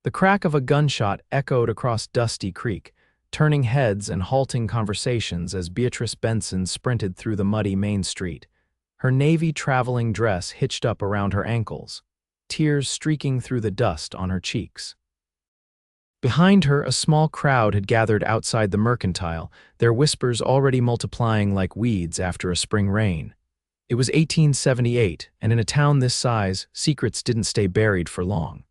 The crack of a gunshot echoed across Dusty Creek, turning heads and halting conversations as Beatrice Benson sprinted through the muddy Main Street, her navy traveling dress hitched up around her ankles, tears streaking through the dust on her cheeks. Behind her, a small crowd had gathered outside the Mercantile, their whispers already multiplying like weeds after a spring rain. It was 1878, and in a town this size, secrets didn't stay buried for long.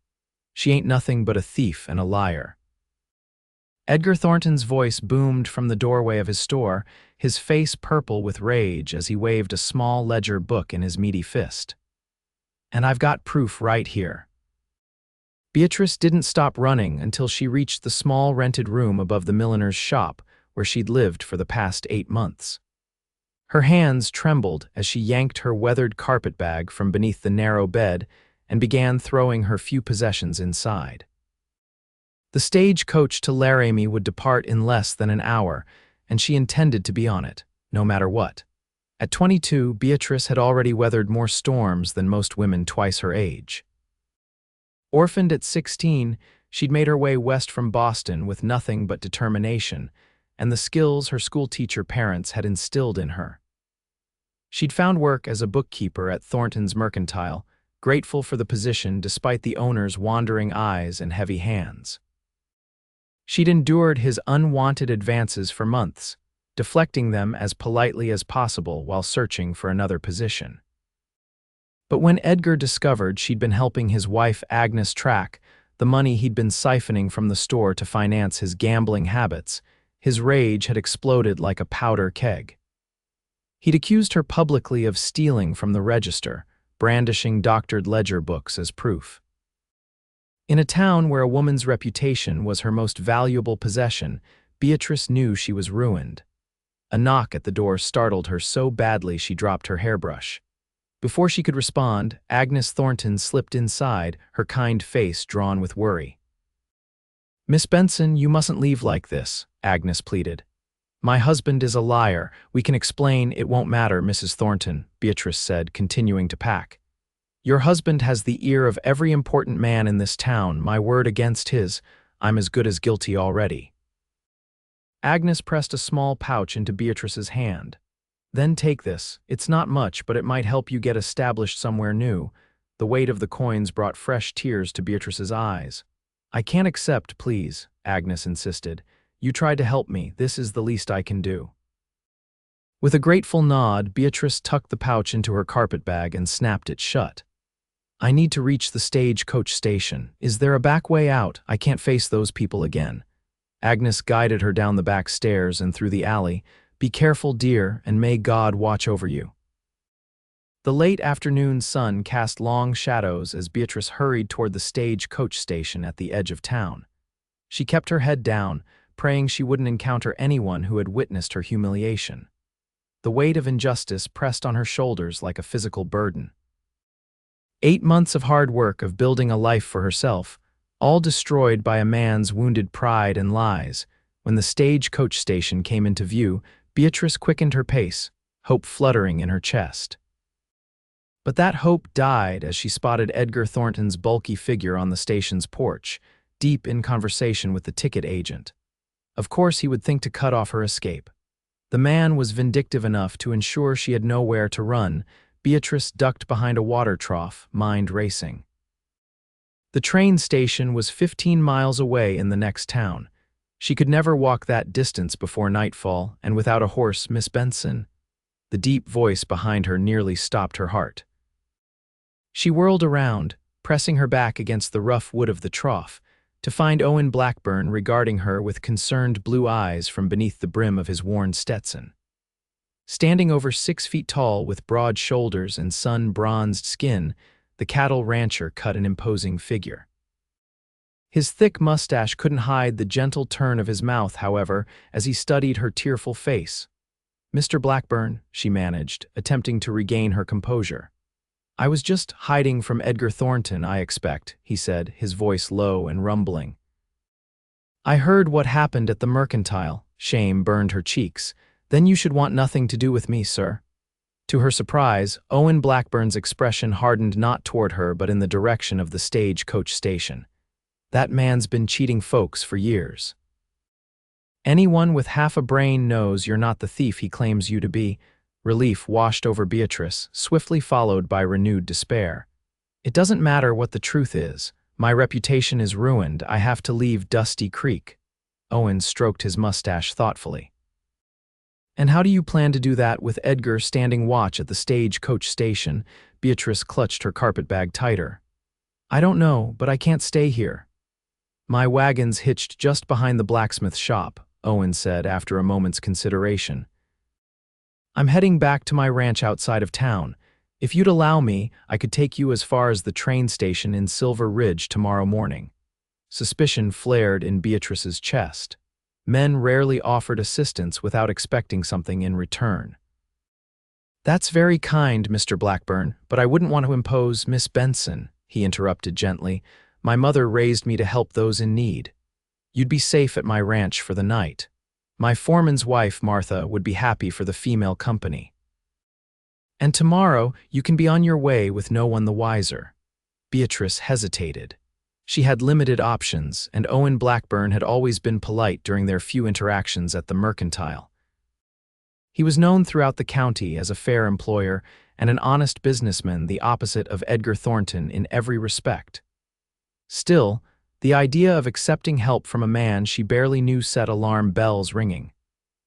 She ain't nothing but a thief and a liar. Edgar Thornton's voice boomed from the doorway of his store, his face purple with rage as he waved a small ledger book in his meaty fist. "And I've got proof right here." Beatrice didn't stop running until she reached the small rented room above the milliner's shop where she'd lived for the past 8 months. Her hands trembled as she yanked her weathered carpetbag from beneath the narrow bed and began throwing her few possessions inside. The stagecoach to Laramie would depart in less than an hour, and she intended to be on it, no matter what. At 22, Beatrice had already weathered more storms than most women twice her age. Orphaned at 16, she'd made her way west from Boston with nothing but determination and the skills her schoolteacher parents had instilled in her. She'd found work as a bookkeeper at Thornton's Mercantile, grateful for the position despite the owner's wandering eyes and heavy hands. She'd endured his unwanted advances for months, deflecting them as politely as possible while searching for another position. But when Edgar discovered she'd been helping his wife Agnes track the money he'd been siphoning from the store to finance his gambling habits, his rage had exploded like a powder keg. He'd accused her publicly of stealing from the register, brandishing doctored ledger books as proof. In a town where a woman's reputation was her most valuable possession, Beatrice knew she was ruined. A knock at the door startled her so badly she dropped her hairbrush. Before she could respond, Agnes Thornton slipped inside, her kind face drawn with worry. "Miss Benson, you mustn't leave like this," Agnes pleaded. "My husband is a liar. We can explain, it won't matter, Mrs. Thornton," Beatrice said, continuing to pack. "Your husband has the ear of every important man in this town. My word against his, I'm as good as guilty already." Agnes pressed a small pouch into Beatrice's hand. "Then take this. It's not much, but it might help you get established somewhere new." The weight of the coins brought fresh tears to Beatrice's eyes. "I can't accept, please," Agnes insisted. "You tried to help me. This is the least I can do." With a grateful nod, Beatrice tucked the pouch into her carpetbag and snapped it shut. "I need to reach the stagecoach station. Is there a back way out? I can't face those people again." Agnes guided her down the back stairs and through the alley. "Be careful, dear, and may God watch over you." The late afternoon sun cast long shadows as Beatrice hurried toward the stagecoach station at the edge of town. She kept her head down, praying she wouldn't encounter anyone who had witnessed her humiliation. The weight of injustice pressed on her shoulders like a physical burden. 8 months of hard work of building a life for herself, all destroyed by a man's wounded pride and lies. When the stagecoach station came into view, Beatrice quickened her pace, hope fluttering in her chest. But that hope died as she spotted Edgar Thornton's bulky figure on the station's porch, deep in conversation with the ticket agent. Of course he would think to cut off her escape. The man was vindictive enough to ensure she had nowhere to run. Beatrice ducked behind a water trough, mind racing. The train station was 15 miles away in the next town. She could never walk that distance before nightfall, and without a horse, Miss Benson. The deep voice behind her nearly stopped her heart. She whirled around, pressing her back against the rough wood of the trough, to find Owen Blackburn regarding her with concerned blue eyes from beneath the brim of his worn Stetson. Standing over 6 feet tall with broad shoulders and sun-bronzed skin, the cattle rancher cut an imposing figure. His thick mustache couldn't hide the gentle turn of his mouth, however, as he studied her tearful face. "Mr. Blackburn," she managed, attempting to regain her composure. "I was just hiding from Edgar Thornton, I expect," he said, his voice low and rumbling. "I heard what happened at the Mercantile." Shame burned her cheeks. "Then you should want nothing to do with me, sir." To her surprise, Owen Blackburn's expression hardened not toward her but in the direction of the stagecoach station. That man's been cheating folks for years. Anyone with half a brain knows you're not the thief he claims you to be. Relief washed over Beatrice, swiftly followed by renewed despair. It doesn't matter what the truth is. My reputation is ruined. I have to leave Dusty Creek. Owen stroked his mustache thoughtfully. And how do you plan to do that with Edgar standing watch at the stagecoach station? Beatrice clutched her carpetbag tighter. I don't know, but I can't stay here. My wagon's hitched just behind the blacksmith shop, Owen said after a moment's consideration. I'm heading back to my ranch outside of town. If you'd allow me, I could take you as far as the train station in Silver Ridge tomorrow morning. Suspicion flared in Beatrice's chest. Men rarely offered assistance without expecting something in return. That's very kind, Mr. Blackburn, but I wouldn't want to impose Miss Benson, he interrupted gently. My mother raised me to help those in need. You'd be safe at my ranch for the night. My foreman's wife, Martha, would be happy for the female company. And tomorrow you can be on your way with no one the wiser. Beatrice hesitated. She had limited options, and Owen Blackburn had always been polite during their few interactions at the mercantile. He was known throughout the county as a fair employer and an honest businessman, the opposite of Edgar Thornton in every respect. Still, the idea of accepting help from a man she barely knew set alarm bells ringing.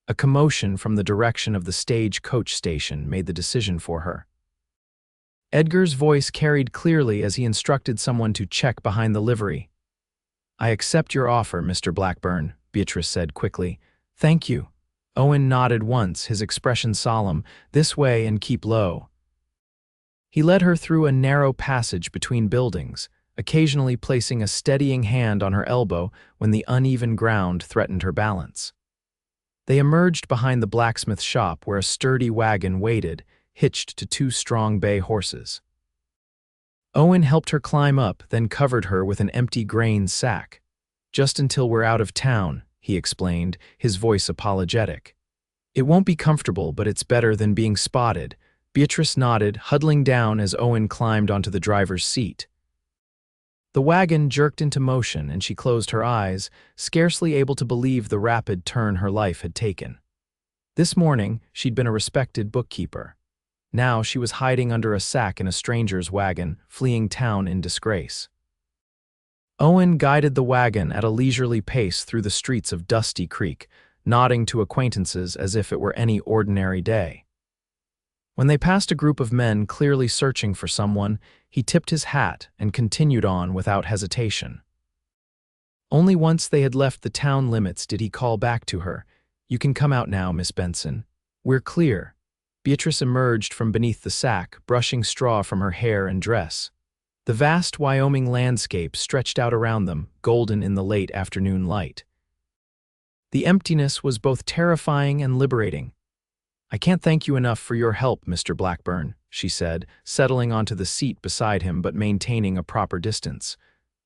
A commotion from the direction of the stagecoach station made the decision for her. Edgar's voice carried clearly as he instructed someone to check behind the livery. I accept your offer, Mr. Blackburn, Beatrice said quickly. Thank you. Owen nodded once, his expression solemn. This way and keep low. He led her through a narrow passage between buildings, occasionally placing a steadying hand on her elbow when the uneven ground threatened her balance. They emerged behind the blacksmith shop where a sturdy wagon waited, hitched to two strong bay horses. Owen helped her climb up, then covered her with an empty grain sack. Just until we're out of town, he explained, his voice apologetic. It won't be comfortable, but it's better than being spotted. Beatrice nodded, huddling down as Owen climbed onto the driver's seat. The wagon jerked into motion and she closed her eyes, scarcely able to believe the rapid turn her life had taken. This morning, she'd been a respected bookkeeper. Now she was hiding under a sack in a stranger's wagon, fleeing town in disgrace. Owen guided the wagon at a leisurely pace through the streets of Dusty Creek, nodding to acquaintances as if it were any ordinary day. When they passed a group of men clearly searching for someone, he tipped his hat and continued on without hesitation. Only once they had left the town limits did he call back to her. You can come out now, Miss Benson. We're clear. Beatrice emerged from beneath the sack, brushing straw from her hair and dress. The vast Wyoming landscape stretched out around them, golden in the late afternoon light. The emptiness was both terrifying and liberating. I can't thank you enough for your help, Mr. Blackburn, she said, settling onto the seat beside him but maintaining a proper distance.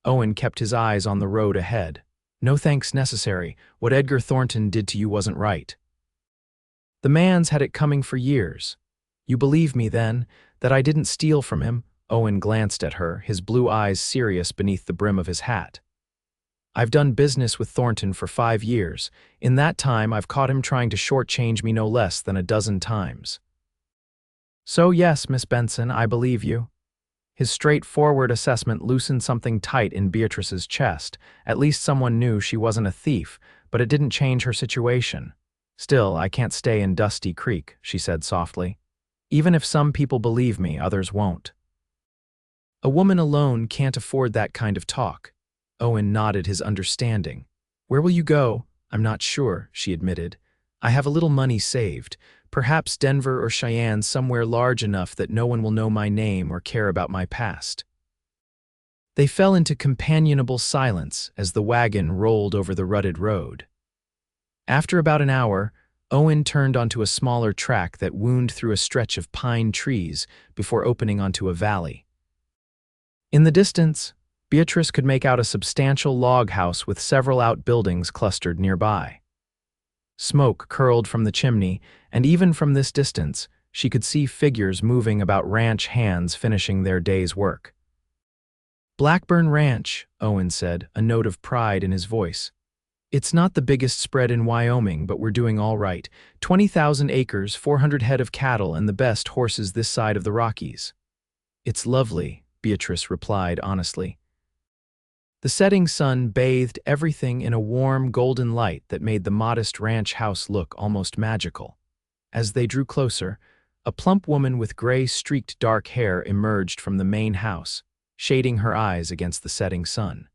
Owen kept his eyes on the road ahead. No thanks necessary. What Edgar Thornton did to you wasn't right. The man's had it coming for years. You believe me, then, that I didn't steal from him? Owen glanced at her, his blue eyes serious beneath the brim of his hat. I've done business with Thornton for 5 years. In that time, I've caught him trying to shortchange me no less than a dozen times. So yes, Miss Benson, I believe you. His straightforward assessment loosened something tight in Beatrice's chest. At least someone knew she wasn't a thief, but it didn't change her situation. Still, I can't stay in Dusty Creek, she said softly. Even if some people believe me, others won't. A woman alone can't afford that kind of talk. Owen nodded his understanding. Where will you go? I'm not sure, she admitted. I have a little money saved. Perhaps Denver or Cheyenne, somewhere large enough that no one will know my name or care about my past. They fell into companionable silence as the wagon rolled over the rutted road. After about an hour, Owen turned onto a smaller track that wound through a stretch of pine trees before opening onto a valley. In the distance, Beatrice could make out a substantial log house with several outbuildings clustered nearby. Smoke curled from the chimney, and even from this distance, she could see figures moving about ranch hands finishing their day's work. Blackburn Ranch, Owen said, a note of pride in his voice. It's not the biggest spread in Wyoming, but we're doing all right. 20,000 acres, 400 head of cattle, and the best horses this side of the Rockies. It's lovely, Beatrice replied honestly. The setting sun bathed everything in a warm, golden light that made the modest ranch house look almost magical. As they drew closer, a plump woman with gray, streaked dark hair emerged from the main house, shading her eyes against the setting sun.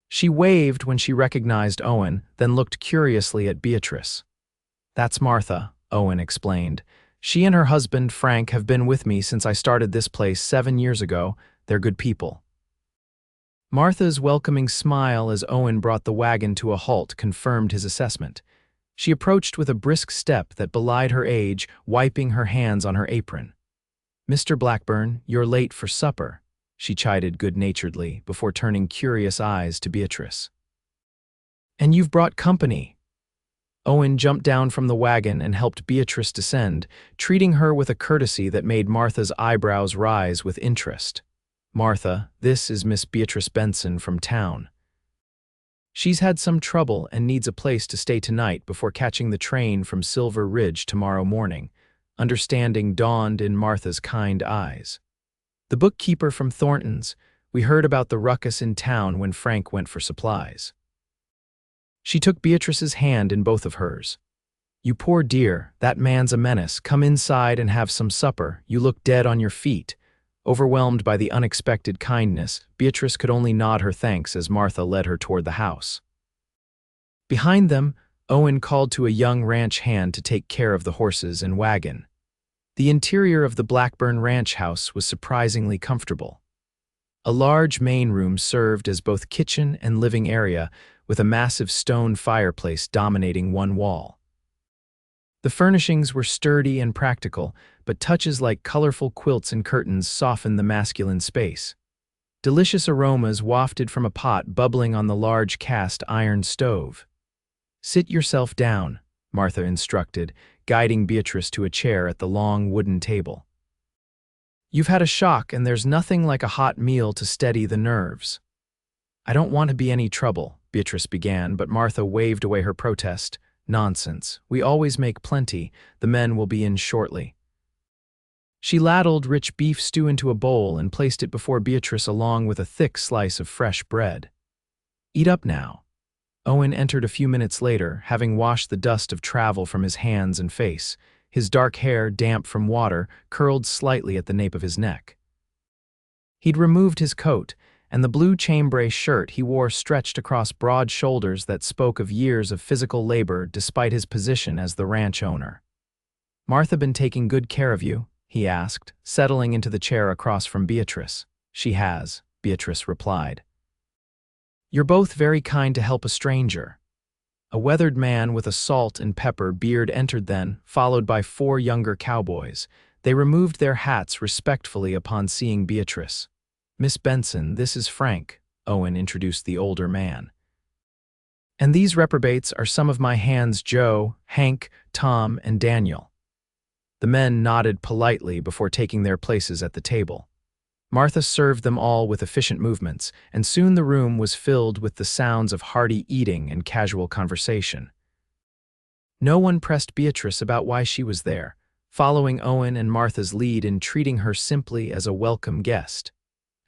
She waved when she recognized Owen, then looked curiously at Beatrice. "That's Martha," Owen explained. "She and her husband, Frank, have been with me since I started this place 7 years ago. They're good people." Martha's welcoming smile as Owen brought the wagon to a halt confirmed his assessment. She approached with a brisk step that belied her age, wiping her hands on her apron. "Mr. Blackburn, you're late for supper," she chided good-naturedly before turning curious eyes to Beatrice. "And you've brought company." Owen jumped down from the wagon and helped Beatrice descend, treating her with a courtesy that made Martha's eyebrows rise with interest. "Martha, this is Miss Beatrice Benson from town. She's had some trouble and needs a place to stay tonight before catching the train from Silver Ridge tomorrow morning." Understanding dawned in Martha's kind eyes. "The bookkeeper from Thornton's. We heard about the ruckus in town when Frank went for supplies." She took Beatrice's hand in both of hers. "You poor dear, that man's a menace. Come inside and have some supper. You look dead on your feet." Overwhelmed by the unexpected kindness, Beatrice could only nod her thanks as Martha led her toward the house. Behind them, Owen called to a young ranch hand to take care of the horses and wagon. The interior of the Blackburn Ranch house was surprisingly comfortable. A large main room served as both kitchen and living area, with a massive stone fireplace dominating one wall. The furnishings were sturdy and practical, but touches like colorful quilts and curtains softened the masculine space. Delicious aromas wafted from a pot bubbling on the large cast iron stove. "Sit yourself down," Martha instructed, guiding Beatrice to a chair at the long wooden table. "You've had a shock, and there's nothing like a hot meal to steady the nerves." "I don't want to be any trouble," Beatrice began, but Martha waved away her protest. "Nonsense. We always make plenty. The men will be in shortly." She ladled rich beef stew into a bowl and placed it before Beatrice along with a thick slice of fresh bread. "Eat up now." Owen entered a few minutes later, having washed the dust of travel from his hands and face. His dark hair, damp from water, curled slightly at the nape of his neck. He'd removed his coat, and the blue chambray shirt he wore stretched across broad shoulders that spoke of years of physical labor despite his position as the ranch owner. "Martha been taking good care of you?" he asked, settling into the chair across from Beatrice. "She has," Beatrice replied. "You're both very kind to help a stranger." A weathered man with a salt and pepper beard entered then, followed by 4 younger cowboys. They removed their hats respectfully upon seeing Beatrice. "Miss Benson, this is Frank," Owen introduced the older man. "And these reprobates are some of my hands, Joe, Hank, Tom, and Daniel." The men nodded politely before taking their places at the table. Martha served them all with efficient movements, and soon the room was filled with the sounds of hearty eating and casual conversation. No one pressed Beatrice about why she was there, following Owen and Martha's lead in treating her simply as a welcome guest.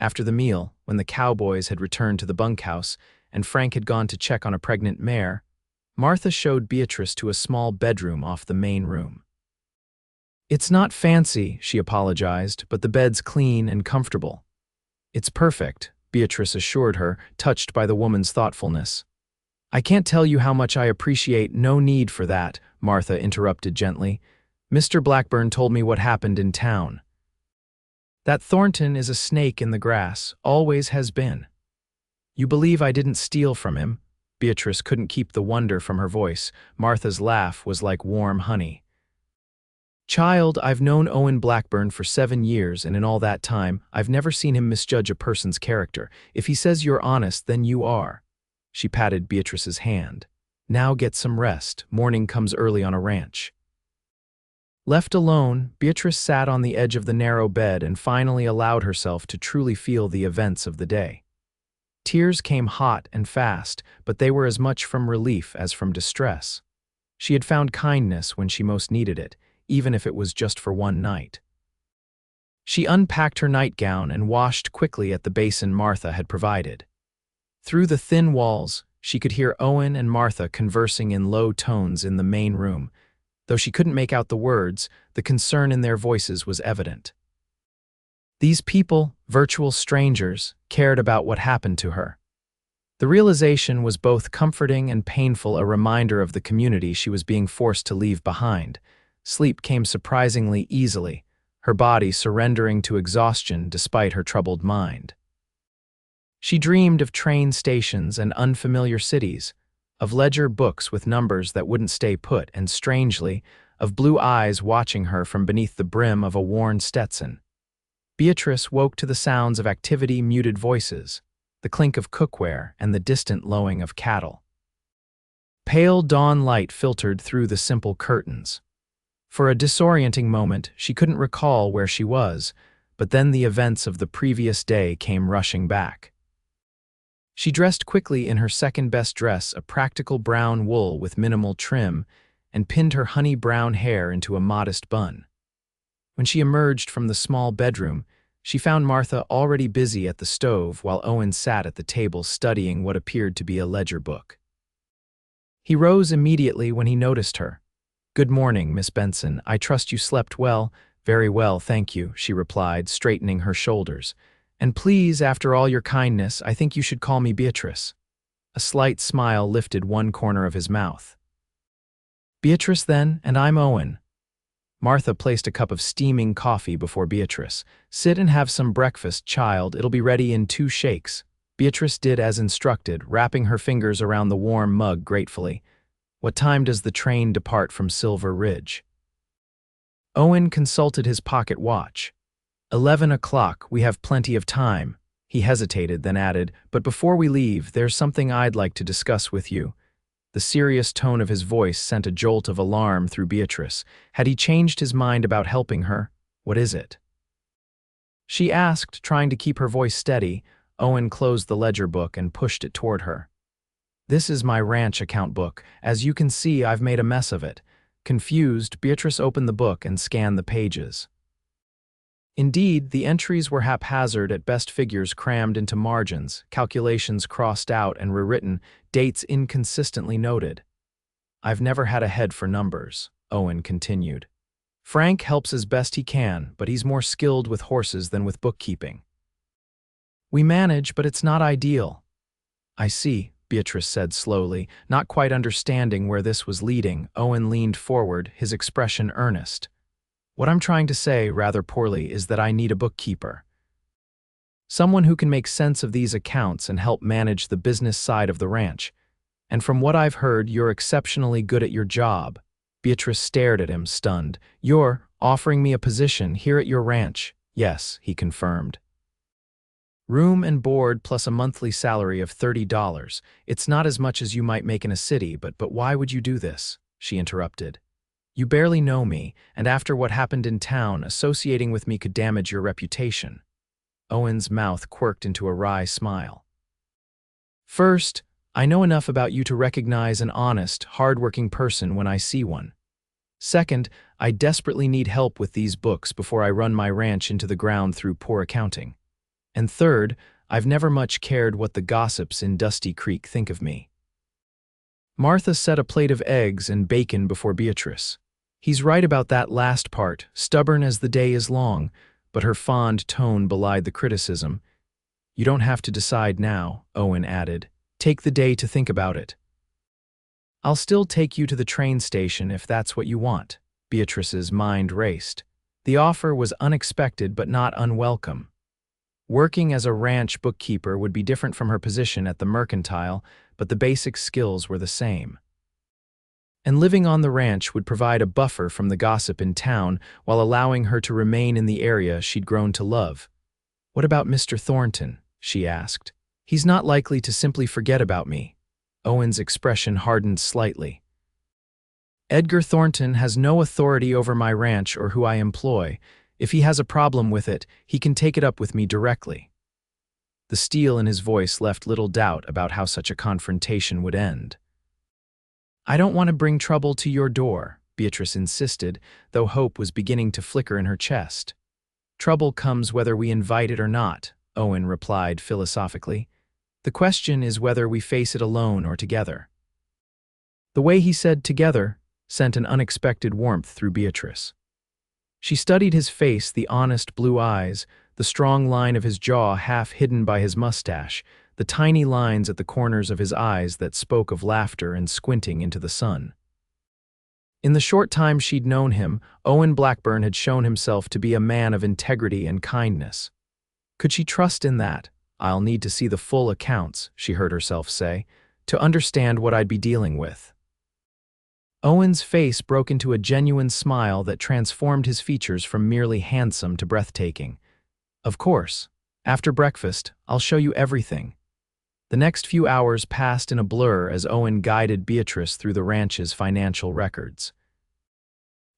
After the meal, when the cowboys had returned to the bunkhouse and Frank had gone to check on a pregnant mare, Martha showed Beatrice to a small bedroom off the main room. "It's not fancy," she apologized, "but the bed's clean and comfortable." "It's perfect," Beatrice assured her, touched by the woman's thoughtfulness. "I can't tell you how much I appreciate." "No need for that," Martha interrupted gently. "Mr. Blackburn told me what happened in town. That Thornton is a snake in the grass, always has been." "You believe I didn't steal from him?" Beatrice couldn't keep the wonder from her voice. Martha's laugh was like warm honey. "Child, I've known Owen Blackburn for 7 years, and in all that time, I've never seen him misjudge a person's character. If he says you're honest, then you are." She patted Beatrice's hand. "Now get some rest. Morning comes early on a ranch." Left alone, Beatrice sat on the edge of the narrow bed and finally allowed herself to truly feel the events of the day. Tears came hot and fast, but they were as much from relief as from distress. She had found kindness when she most needed it, even if it was just for one night. She unpacked her nightgown and washed quickly at the basin Martha had provided. Through the thin walls, she could hear Owen and Martha conversing in low tones in the main room. Though she couldn't make out the words, the concern in their voices was evident. These people, virtual strangers, cared about what happened to her. The realization was both comforting and painful, a reminder of the community she was being forced to leave behind. Sleep came surprisingly easily, her body surrendering to exhaustion despite her troubled mind. She dreamed of train stations and unfamiliar cities, of ledger books with numbers that wouldn't stay put, and strangely, of blue eyes watching her from beneath the brim of a worn Stetson. Beatrice woke to the sounds of activity, muted voices, the clink of cookware, and the distant lowing of cattle. Pale dawn light filtered through the simple curtains. For a disorienting moment, she couldn't recall where she was, but then the events of the previous day came rushing back. She dressed quickly in her second-best dress, a practical brown wool with minimal trim, and pinned her honey-brown hair into a modest bun. When she emerged from the small bedroom, she found Martha already busy at the stove while Owen sat at the table studying what appeared to be a ledger book. He rose immediately when he noticed her. "Good morning, Miss Benson. I trust you slept well." "Very well, thank you," she replied, straightening her shoulders. "And please, after all your kindness, I think you should call me Beatrice." A slight smile lifted one corner of his mouth. "Beatrice, then, and I'm Owen." Martha placed a cup of steaming coffee before Beatrice. "Sit and have some breakfast, child. It'll be ready in 2 shakes." Beatrice did as instructed, wrapping her fingers around the warm mug gratefully. "What time does the train depart from Silver Ridge?" Owen consulted his pocket watch. 11 o'clock, we have plenty of time." He hesitated, then added, "But before we leave, there's something I'd like to discuss with you." The serious tone of his voice sent a jolt of alarm through Beatrice. Had he changed his mind about helping her? "What is it?" she asked, trying to keep her voice steady. Owen closed the ledger book and pushed it toward her. "This is my ranch account book. As you can see, I've made a mess of it." Confused, Beatrice opened the book and scanned the pages. Indeed, the entries were haphazard at best, figures crammed into margins, calculations crossed out and rewritten, dates inconsistently noted. "I've never had a head for numbers," Owen continued. "Frank helps as best he can, but he's more skilled with horses than with bookkeeping. We manage, but it's not ideal." "I see," Beatrice said slowly, not quite understanding where this was leading. Owen leaned forward, his expression earnest. "What I'm trying to say, rather poorly, is that I need a bookkeeper. Someone who can make sense of these accounts and help manage the business side of the ranch. And from what I've heard, you're exceptionally good at your job." Beatrice stared at him, stunned. "You're offering me a position here at your ranch?" "Yes," he confirmed. "Room and board plus a monthly salary of $30. It's not as much as you might make in a city, but why would you do this?" she interrupted. "You barely know me, and after what happened in town, associating with me could damage your reputation." Owen's mouth quirked into a wry smile. "First, I know enough about you to recognize an honest, hard-working person when I see one. Second, I desperately need help with these books before I run my ranch into the ground through poor accounting. And third, I've never much cared what the gossips in Dusty Creek think of me." Martha set a plate of eggs and bacon before Beatrice. "He's right about that last part, stubborn as the day is long," but her fond tone belied the criticism. "You don't have to decide now," Owen added. "Take the day to think about it." "I'll still take you to the train station if that's what you want." Beatrice's mind raced. The offer was unexpected but not unwelcome. Working as a ranch bookkeeper would be different from her position at the mercantile, but the basic skills were the same. And living on the ranch would provide a buffer from the gossip in town while allowing her to remain in the area she'd grown to love. "What about Mr. Thornton?" she asked. "He's not likely to simply forget about me." Owen's expression hardened slightly. Edgar Thornton has no authority over my ranch or who I employ. If he has a problem with it, he can take it up with me directly." The steel in his voice left little doubt about how such a confrontation would end. "I don't want to bring trouble to your door," Beatrice insisted, though hope was beginning to flicker in her chest. "Trouble comes whether we invite it or not," Owen replied philosophically. "The question is whether we face it alone or together." The way he said "together" sent an unexpected warmth through Beatrice. She studied his face, the honest blue eyes, the strong line of his jaw half hidden by his mustache, the tiny lines at the corners of his eyes that spoke of laughter and squinting into the sun. In the short time she'd known him, Owen Blackburn had shown himself to be a man of integrity and kindness. Could she trust in that? "I'll need to see the full accounts," she heard herself say, "to understand what I'd be dealing with." Owen's face broke into a genuine smile that transformed his features from merely handsome to breathtaking. "Of course. After breakfast, I'll show you everything." The next few hours passed in a blur as Owen guided Beatrice through the ranch's financial records.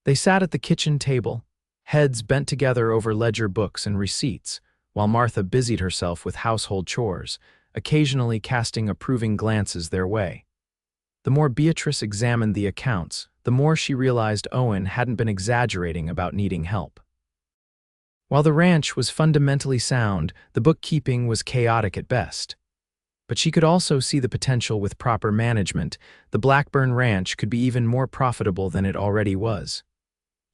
They sat at the kitchen table, heads bent together over ledger books and receipts, while Martha busied herself with household chores, occasionally casting approving glances their way. The more Beatrice examined the accounts, the more she realized Owen hadn't been exaggerating about needing help. While the ranch was fundamentally sound, the bookkeeping was chaotic at best. But she could also see the potential with proper management. The Blackburn Ranch could be even more profitable than it already was.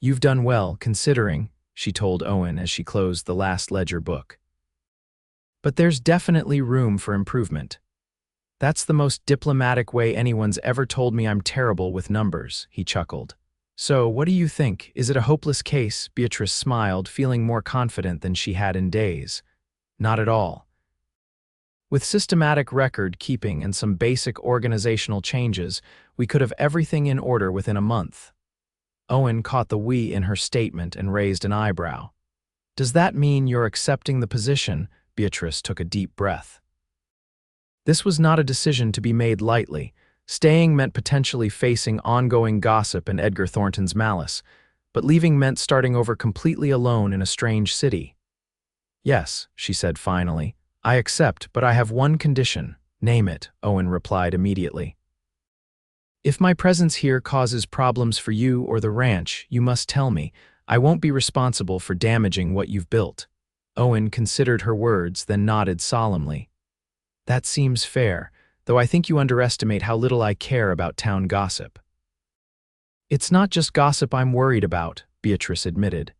"You've done well, considering," she told Owen as she closed the last ledger book. "But there's definitely room for improvement." "That's the most diplomatic way anyone's ever told me I'm terrible with numbers," he chuckled. "So, what do you think? Is it a hopeless case?" Beatrice smiled, feeling more confident than she had in days. "Not at all. With systematic record keeping and some basic organizational changes, we could have everything in order within a month." Owen caught the "we" in her statement and raised an eyebrow. "Does that mean you're accepting the position?" Beatrice took a deep breath. This was not a decision to be made lightly. Staying meant potentially facing ongoing gossip and Edgar Thornton's malice, but leaving meant starting over completely alone in a strange city. "Yes," she said finally, "I accept, but I have one condition." "Name it," Owen replied immediately. "If my presence here causes problems for you or the ranch, you must tell me. I won't be responsible for damaging what you've built." Owen considered her words, then nodded solemnly. "That seems fair, though I think you underestimate how little I care about town gossip." "It's not just gossip I'm worried about," Beatrice admitted.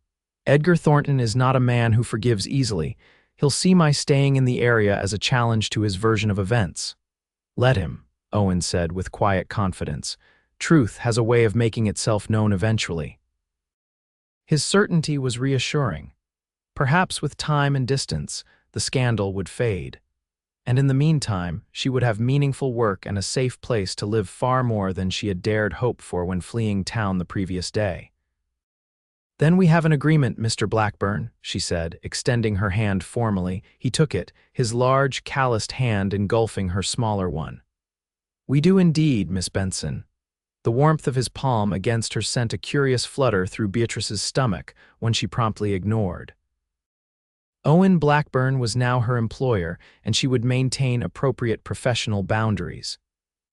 "Edgar Thornton is not a man who forgives easily. He'll see my staying in the area as a challenge to his version of events." "Let him," Owen said with quiet confidence. "Truth has a way of making itself known eventually." His certainty was reassuring. Perhaps with time and distance, the scandal would fade. And in the meantime, she would have meaningful work and a safe place to live, far more than she had dared hope for when fleeing town the previous day. "Then we have an agreement, Mr. Blackburn," she said, extending her hand formally. He took it, his large, calloused hand engulfing her smaller one. "We do indeed, Miss Benson." The warmth of his palm against her sent a curious flutter through Beatrice's stomach, one she promptly ignored. Owen Blackburn was now her employer, and she would maintain appropriate professional boundaries.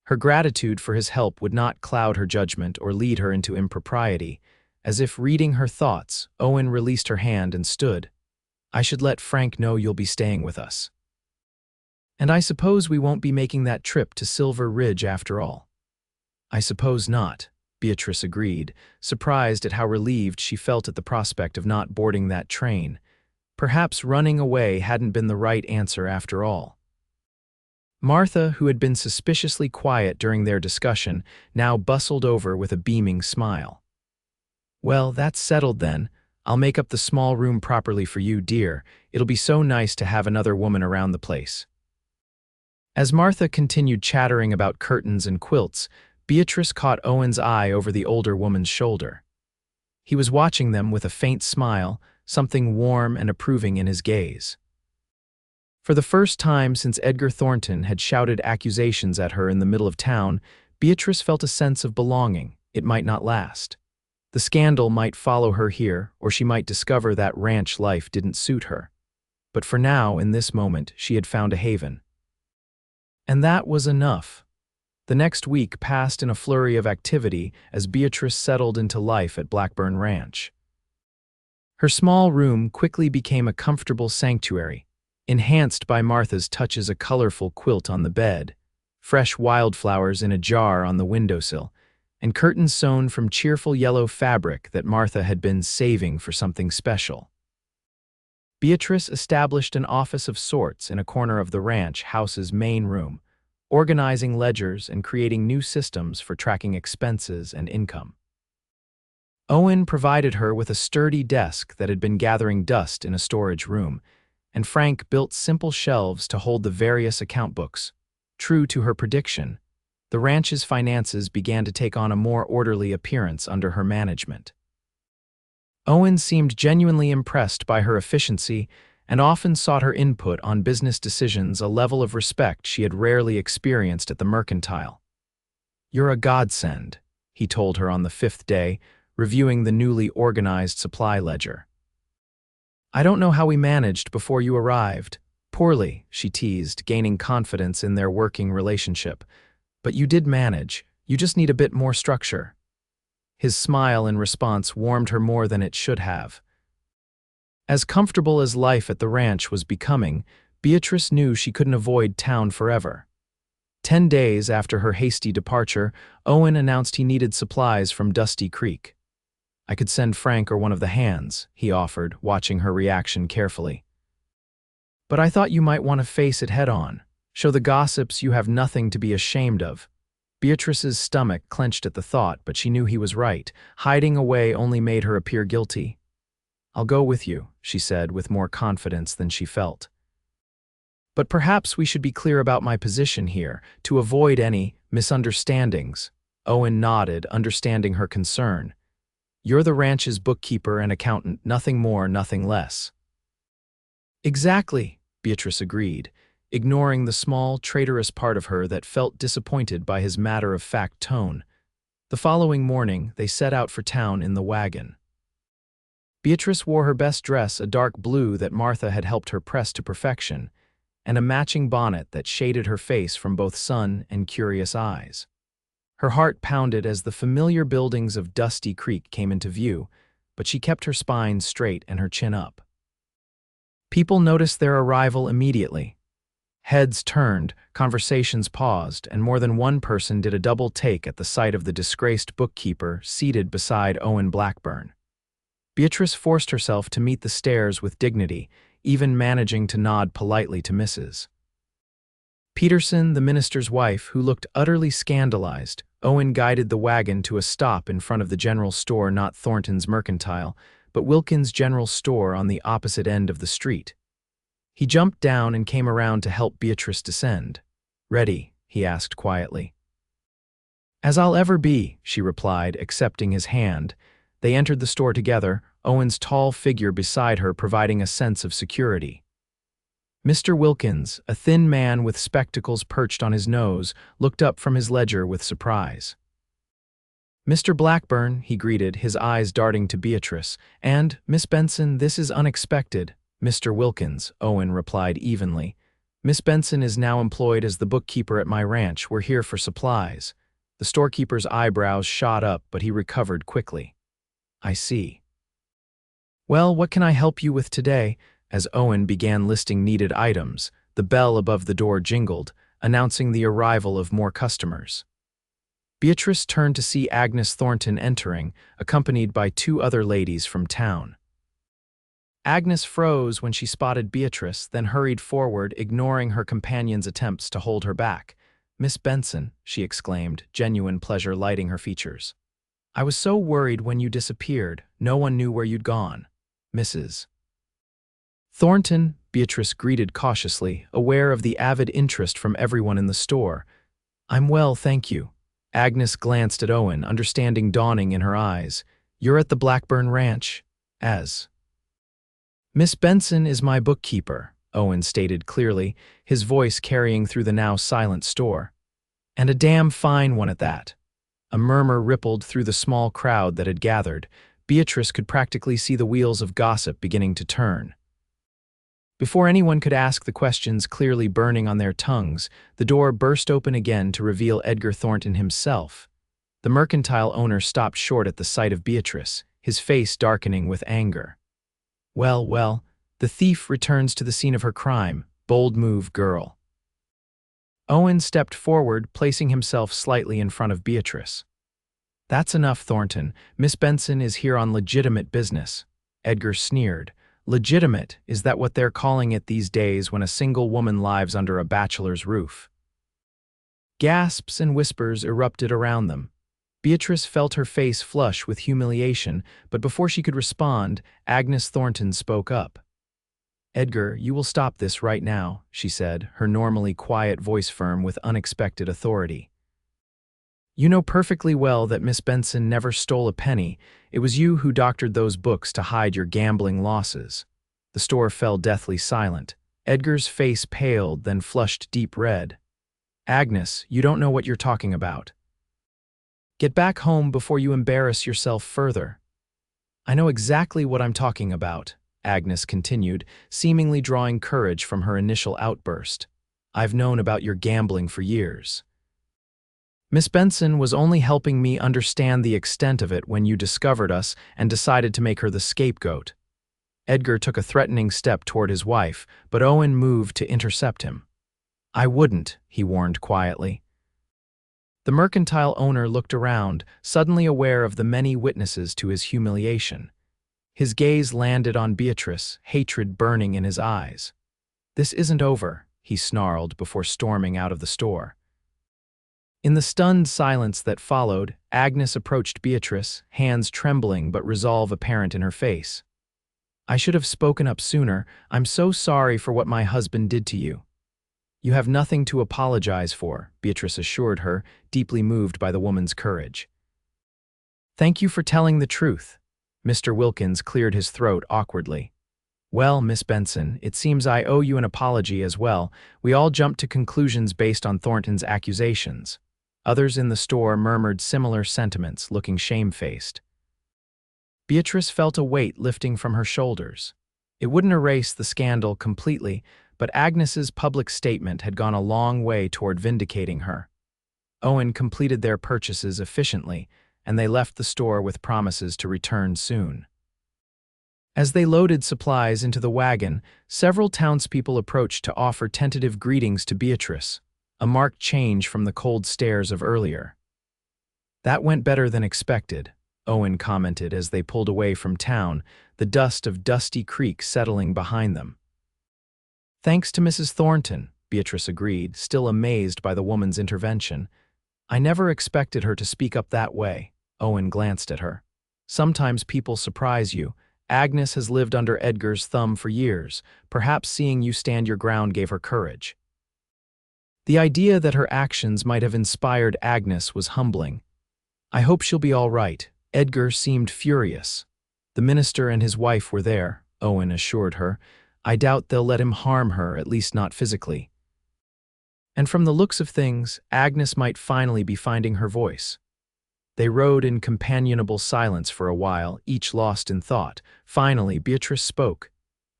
Her gratitude for his help would not cloud her judgment or lead her into impropriety. As if reading her thoughts, Owen released her hand and stood. "I should let Frank know you'll be staying with us. And I suppose we won't be making that trip to Silver Ridge after all." "I suppose not," Beatrice agreed, surprised at how relieved she felt at the prospect of not boarding that train. Perhaps running away hadn't been the right answer after all. Martha, who had been suspiciously quiet during their discussion, now bustled over with a beaming smile. "Well, that's settled then. I'll make up the small room properly for you, dear. It'll be so nice to have another woman around the place." As Martha continued chattering about curtains and quilts, Beatrice caught Owen's eye over the older woman's shoulder. He was watching them with a faint smile, something warm and approving in his gaze. For the first time since Edgar Thornton had shouted accusations at her in the middle of town, Beatrice felt a sense of belonging, it might not last. The scandal might follow her here, or she might discover that ranch life didn't suit her. But for now, in this moment, she had found a haven. And that was enough. The next week passed in a flurry of activity as Beatrice settled into life at Blackburn Ranch. Her small room quickly became a comfortable sanctuary, enhanced by Martha's touches: a colorful quilt on the bed, fresh wildflowers in a jar on the windowsill, and curtains sewn from cheerful yellow fabric that Martha had been saving for something special. Beatrice established an office of sorts in a corner of the ranch house's main room, organizing ledgers and creating new systems for tracking expenses and income. Owen provided her with a sturdy desk that had been gathering dust in a storage room, and Frank built simple shelves to hold the various account books. True to her prediction, the ranch's finances began to take on a more orderly appearance under her management. Owen seemed genuinely impressed by her efficiency and often sought her input on business decisions, a level of respect she had rarely experienced at the mercantile. "You're a godsend," he told her on the 5th day, reviewing the newly organized supply ledger. "I don't know how we managed before you arrived." "Poorly," she teased, gaining confidence in their working relationship. "But you did manage. You just need a bit more structure." His smile in response warmed her more than it should have. As comfortable as life at the ranch was becoming, Beatrice knew she couldn't avoid town forever. 10 days after her hasty departure, Owen announced he needed supplies from Dusty Creek. "I could send Frank or one of the hands," he offered, watching her reaction carefully. "But I thought you might want to face it head-on. Show the gossips you have nothing to be ashamed of." Beatrice's stomach clenched at the thought, but she knew he was right. Hiding away only made her appear guilty. "I'll go with you," she said with more confidence than she felt. "But perhaps we should be clear about my position here, to avoid any misunderstandings." Owen nodded, understanding her concern. "You're the ranch's bookkeeper and accountant, nothing more, nothing less." "Exactly," Beatrice agreed, ignoring the small, traitorous part of her that felt disappointed by his matter-of-fact tone. The following morning, they set out for town in the wagon. Beatrice wore her best dress, a dark blue that Martha had helped her press to perfection, and a matching bonnet that shaded her face from both sun and curious eyes. Her heart pounded as the familiar buildings of Dusty Creek came into view, but she kept her spine straight and her chin up. People noticed their arrival immediately. Heads turned, conversations paused, and more than one person did a double take at the sight of the disgraced bookkeeper seated beside Owen Blackburn. Beatrice forced herself to meet the stares with dignity, even managing to nod politely to Mrs. Peterson, the minister's wife, who looked utterly scandalized. Owen guided the wagon to a stop in front of the general store, not Thornton's Mercantile, but Wilkins' General Store on the opposite end of the street. He jumped down and came around to help Beatrice descend. "Ready?" he asked quietly. "As I'll ever be," she replied, accepting his hand. They entered the store together, Owen's tall figure beside her providing a sense of security. Mr. Wilkins, a thin man with spectacles perched on his nose, looked up from his ledger with surprise. "Mr. Blackburn," he greeted, his eyes darting to Beatrice, "and, Miss Benson, this is unexpected." "Mr. Wilkins," Owen replied evenly. "Miss Benson is now employed as the bookkeeper at my ranch. We're here for supplies." The storekeeper's eyebrows shot up, but he recovered quickly. "I see. Well, what can I help you with today?" As Owen began listing needed items, the bell above the door jingled, announcing the arrival of more customers. Beatrice turned to see Agnes Thornton entering, accompanied by 2 other ladies from town. Agnes froze when she spotted Beatrice, then hurried forward, ignoring her companion's attempts to hold her back. "Miss Benson," she exclaimed, genuine pleasure lighting her features. "I was so worried when you disappeared. No one knew where you'd gone." "Mrs. Thornton," Beatrice greeted cautiously, aware of the avid interest from everyone in the store. "I'm well, thank you." Agnes glanced at Owen, understanding dawning in her eyes. "You're at the Blackburn Ranch, as..." "Miss Benson is my bookkeeper," Owen stated clearly, his voice carrying through the now silent store. "And a damn fine one at that." A murmur rippled through the small crowd that had gathered. Beatrice could practically see the wheels of gossip beginning to turn. Before anyone could ask the questions clearly burning on their tongues, the door burst open again to reveal Edgar Thornton himself. The mercantile owner stopped short at the sight of Beatrice, his face darkening with anger. Well, well, the thief returns to the scene of her crime. Bold move, girl. Owen stepped forward, placing himself slightly in front of Beatrice. That's enough, Thornton. Miss Benson is here on legitimate business. Edgar sneered. Legitimate, is that what they're calling it these days when a single woman lives under a bachelor's roof? Gasps and whispers erupted around them. Beatrice felt her face flush with humiliation, but before she could respond, Agnes Thornton spoke up. Edgar, you will stop this right now, she said, her normally quiet voice firm with unexpected authority. You know perfectly well that Miss Benson never stole a penny. It was you who doctored those books to hide your gambling losses. The store fell deathly silent. Edgar's face paled, then flushed deep red. Agnes, you don't know what you're talking about. Get back home before you embarrass yourself further. I know exactly what I'm talking about, Agnes continued, seemingly drawing courage from her initial outburst. I've known about your gambling for years. Miss Benson was only helping me understand the extent of it when you discovered us and decided to make her the scapegoat. Edgar took a threatening step toward his wife, but Owen moved to intercept him. I wouldn't, he warned quietly. The mercantile owner looked around, suddenly aware of the many witnesses to his humiliation. His gaze landed on Beatrice, hatred burning in his eyes. This isn't over, he snarled before storming out of the store. In the stunned silence that followed, Agnes approached Beatrice, hands trembling but resolve apparent in her face. I should have spoken up sooner. I'm so sorry for what my husband did to you. You have nothing to apologize for, Beatrice assured her, deeply moved by the woman's courage. Thank you for telling the truth. Mr. Wilkins cleared his throat awkwardly. Well, Miss Benson, it seems I owe you an apology as well. We all jumped to conclusions based on Thornton's accusations. Others in the store murmured similar sentiments, looking shamefaced. Beatrice felt a weight lifting from her shoulders. It wouldn't erase the scandal completely, but Agnes's public statement had gone a long way toward vindicating her. Owen completed their purchases efficiently, and they left the store with promises to return soon. As they loaded supplies into the wagon, several townspeople approached to offer tentative greetings to Beatrice, a marked change from the cold stares of earlier. That went better than expected, Owen commented as they pulled away from town, the dust of Dusty Creek settling behind them. Thanks to Mrs. Thornton, Beatrice agreed, still amazed by the woman's intervention. I never expected her to speak up that way, Owen glanced at her. Sometimes people surprise you. Agnes has lived under Edgar's thumb for years. Perhaps seeing you stand your ground gave her courage. The idea that her actions might have inspired Agnes was humbling. I hope she'll be all right. Edgar seemed furious. The minister and his wife were there, Owen assured her. I doubt they'll let him harm her, at least not physically. And from the looks of things, Agnes might finally be finding her voice. They rode in companionable silence for a while, each lost in thought. Finally, Beatrice spoke.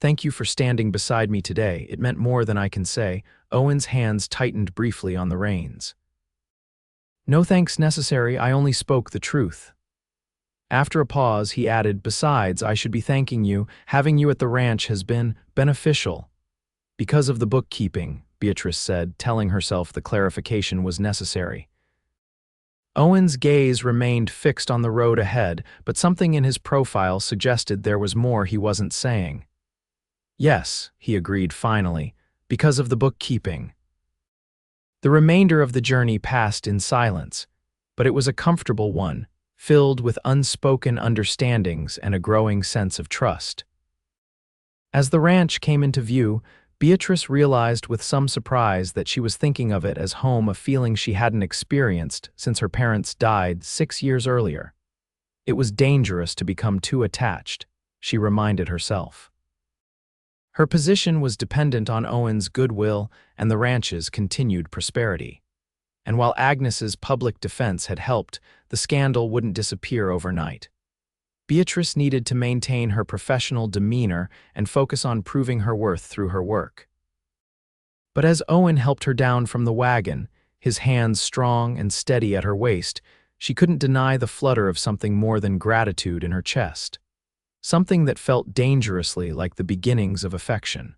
Thank you for standing beside me today. It meant more than I can say. Owen's hands tightened briefly on the reins. No thanks necessary, I only spoke the truth. After a pause, he added, besides, I should be thanking you. Having you at the ranch has been beneficial. Because of the bookkeeping, Beatrice said, telling herself the clarification was necessary. Owen's gaze remained fixed on the road ahead, but something in his profile suggested there was more he wasn't saying. Yes, he agreed finally, because of the bookkeeping. The remainder of the journey passed in silence, but it was a comfortable one, filled with unspoken understandings and a growing sense of trust. As the ranch came into view, Beatrice realized with some surprise that she was thinking of it as home, a feeling she hadn't experienced since her parents died 6 years earlier. It was dangerous to become too attached, she reminded herself. Her position was dependent on Owen's goodwill and the ranch's continued prosperity. and while Agnes's public defense had helped, the scandal wouldn't disappear overnight. Beatrice needed to maintain her professional demeanor and focus on proving her worth through her work. But as Owen helped her down from the wagon, his hands strong and steady at her waist, she couldn't deny the flutter of something more than gratitude in her chest. Something that felt dangerously like the beginnings of affection.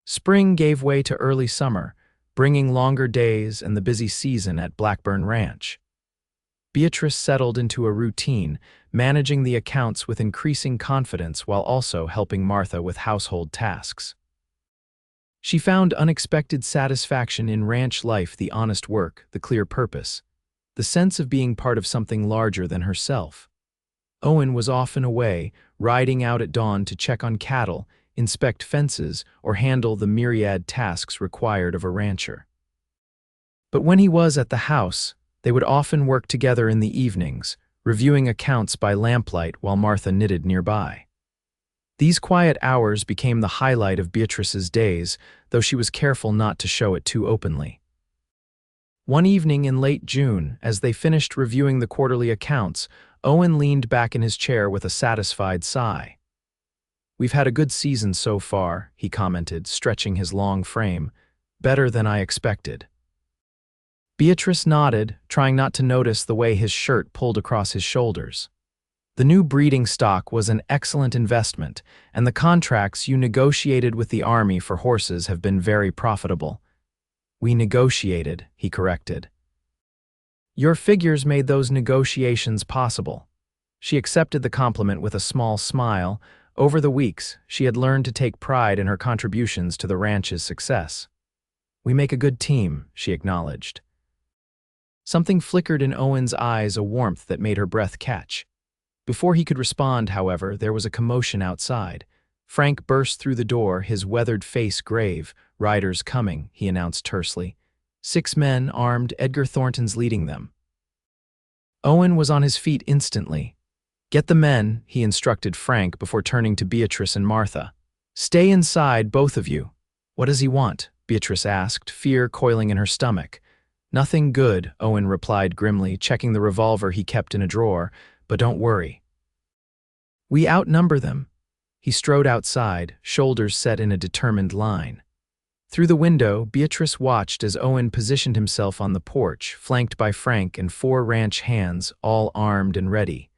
Spring gave way to early summer, bringing longer days and the busy season at Blackburn Ranch. Beatrice settled into a routine, managing the accounts with increasing confidence while also helping Martha with household tasks. She found unexpected satisfaction in ranch life, the honest work, the clear purpose, the sense of being part of something larger than herself. Owen was often away, riding out at dawn to check on cattle, inspect fences, or handle the myriad tasks required of a rancher. But when he was at the house, they would often work together in the evenings, reviewing accounts by lamplight while Martha knitted nearby. These quiet hours became the highlight of Beatrice's days, though she was careful not to show it too openly. One evening in late June, as they finished reviewing the quarterly accounts, Owen leaned back in his chair with a satisfied sigh. "We've had a good season so far," he commented, stretching his long frame. "Better than I expected." Beatrice nodded, trying not to notice the way his shirt pulled across his shoulders. "The new breeding stock was an excellent investment, and the contracts you negotiated with the Army for horses have been very profitable." "We negotiated," he corrected. "Your figures made those negotiations possible." She accepted the compliment with a small smile. Over the weeks, she had learned to take pride in her contributions to the ranch's success. "We make a good team," she acknowledged. Something flickered in Owen's eyes, a warmth that made her breath catch. Before he could respond, however, there was a commotion outside. Frank burst through the door, his weathered face grave. "Riders coming," he announced tersely. 6 men, armed, Edgar Thornton's leading them. Owen was on his feet instantly. "Get the men," he instructed Frank before turning to Beatrice and Martha. "Stay inside, both of you." "What does he want?" Beatrice asked, fear coiling in her stomach. "Nothing good," Owen replied grimly, checking the revolver he kept in a drawer. "But don't worry. We outnumber them." He strode outside, shoulders set in a determined line. Through the window, Beatrice watched as Owen positioned himself on the porch, flanked by Frank and 4 ranch hands, all armed and ready.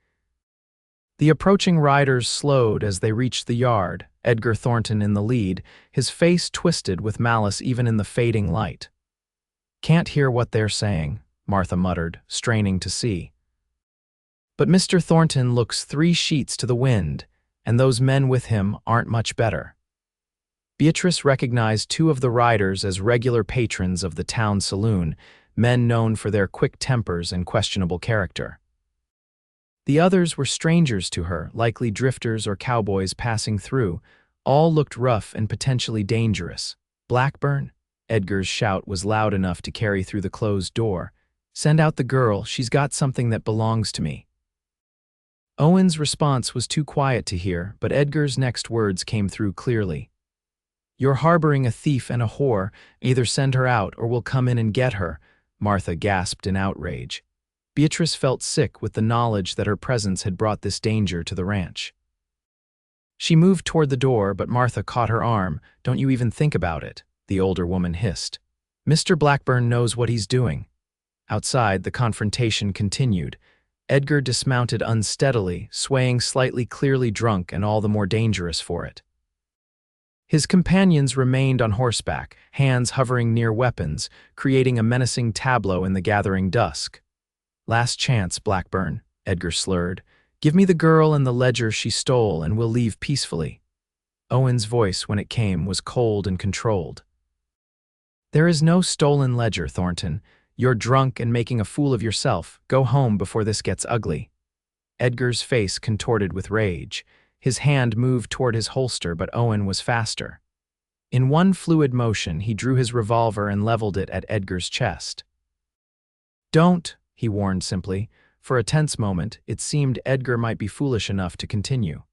The approaching riders slowed as they reached the yard, Edgar Thornton in the lead, his face twisted with malice even in the fading light. "Can't hear what they're saying," Martha muttered, straining to see. "But Mr. Thornton looks 3 sheets to the wind, and those men with him aren't much better." Beatrice recognized 2 of the riders as regular patrons of the town saloon, men known for their quick tempers and questionable character. The others were strangers to her, likely drifters or cowboys passing through. All looked rough and potentially dangerous. "Blackburn?" Edgar's shout was loud enough to carry through the closed door. "Send out the girl, she's got something that belongs to me." Owen's response was too quiet to hear, but Edgar's next words came through clearly. "You're harboring a thief and a whore. Either send her out or we'll come in and get her," Martha gasped in outrage. Beatrice felt sick with the knowledge that her presence had brought this danger to the ranch. She moved toward the door, but Martha caught her arm. "Don't you even think about it," the older woman hissed. "Mr. Blackburn knows what he's doing." Outside, the confrontation continued. Edgar dismounted unsteadily, swaying slightly, clearly drunk and all the more dangerous for it. His companions remained on horseback, hands hovering near weapons, creating a menacing tableau in the gathering dusk. "Last chance, Blackburn," Edgar slurred. "Give me the girl and the ledger she stole and we'll leave peacefully." Owen's voice, when it came, was cold and controlled. "There is no stolen ledger, Thornton. You're drunk and making a fool of yourself. Go home before this gets ugly." Edgar's face contorted with rage. His hand moved toward his holster, but Owen was faster. In one fluid motion, he drew his revolver and leveled it at Edgar's chest. "Don't," he warned simply. For a tense moment, it seemed Edgar might be foolish enough to continue.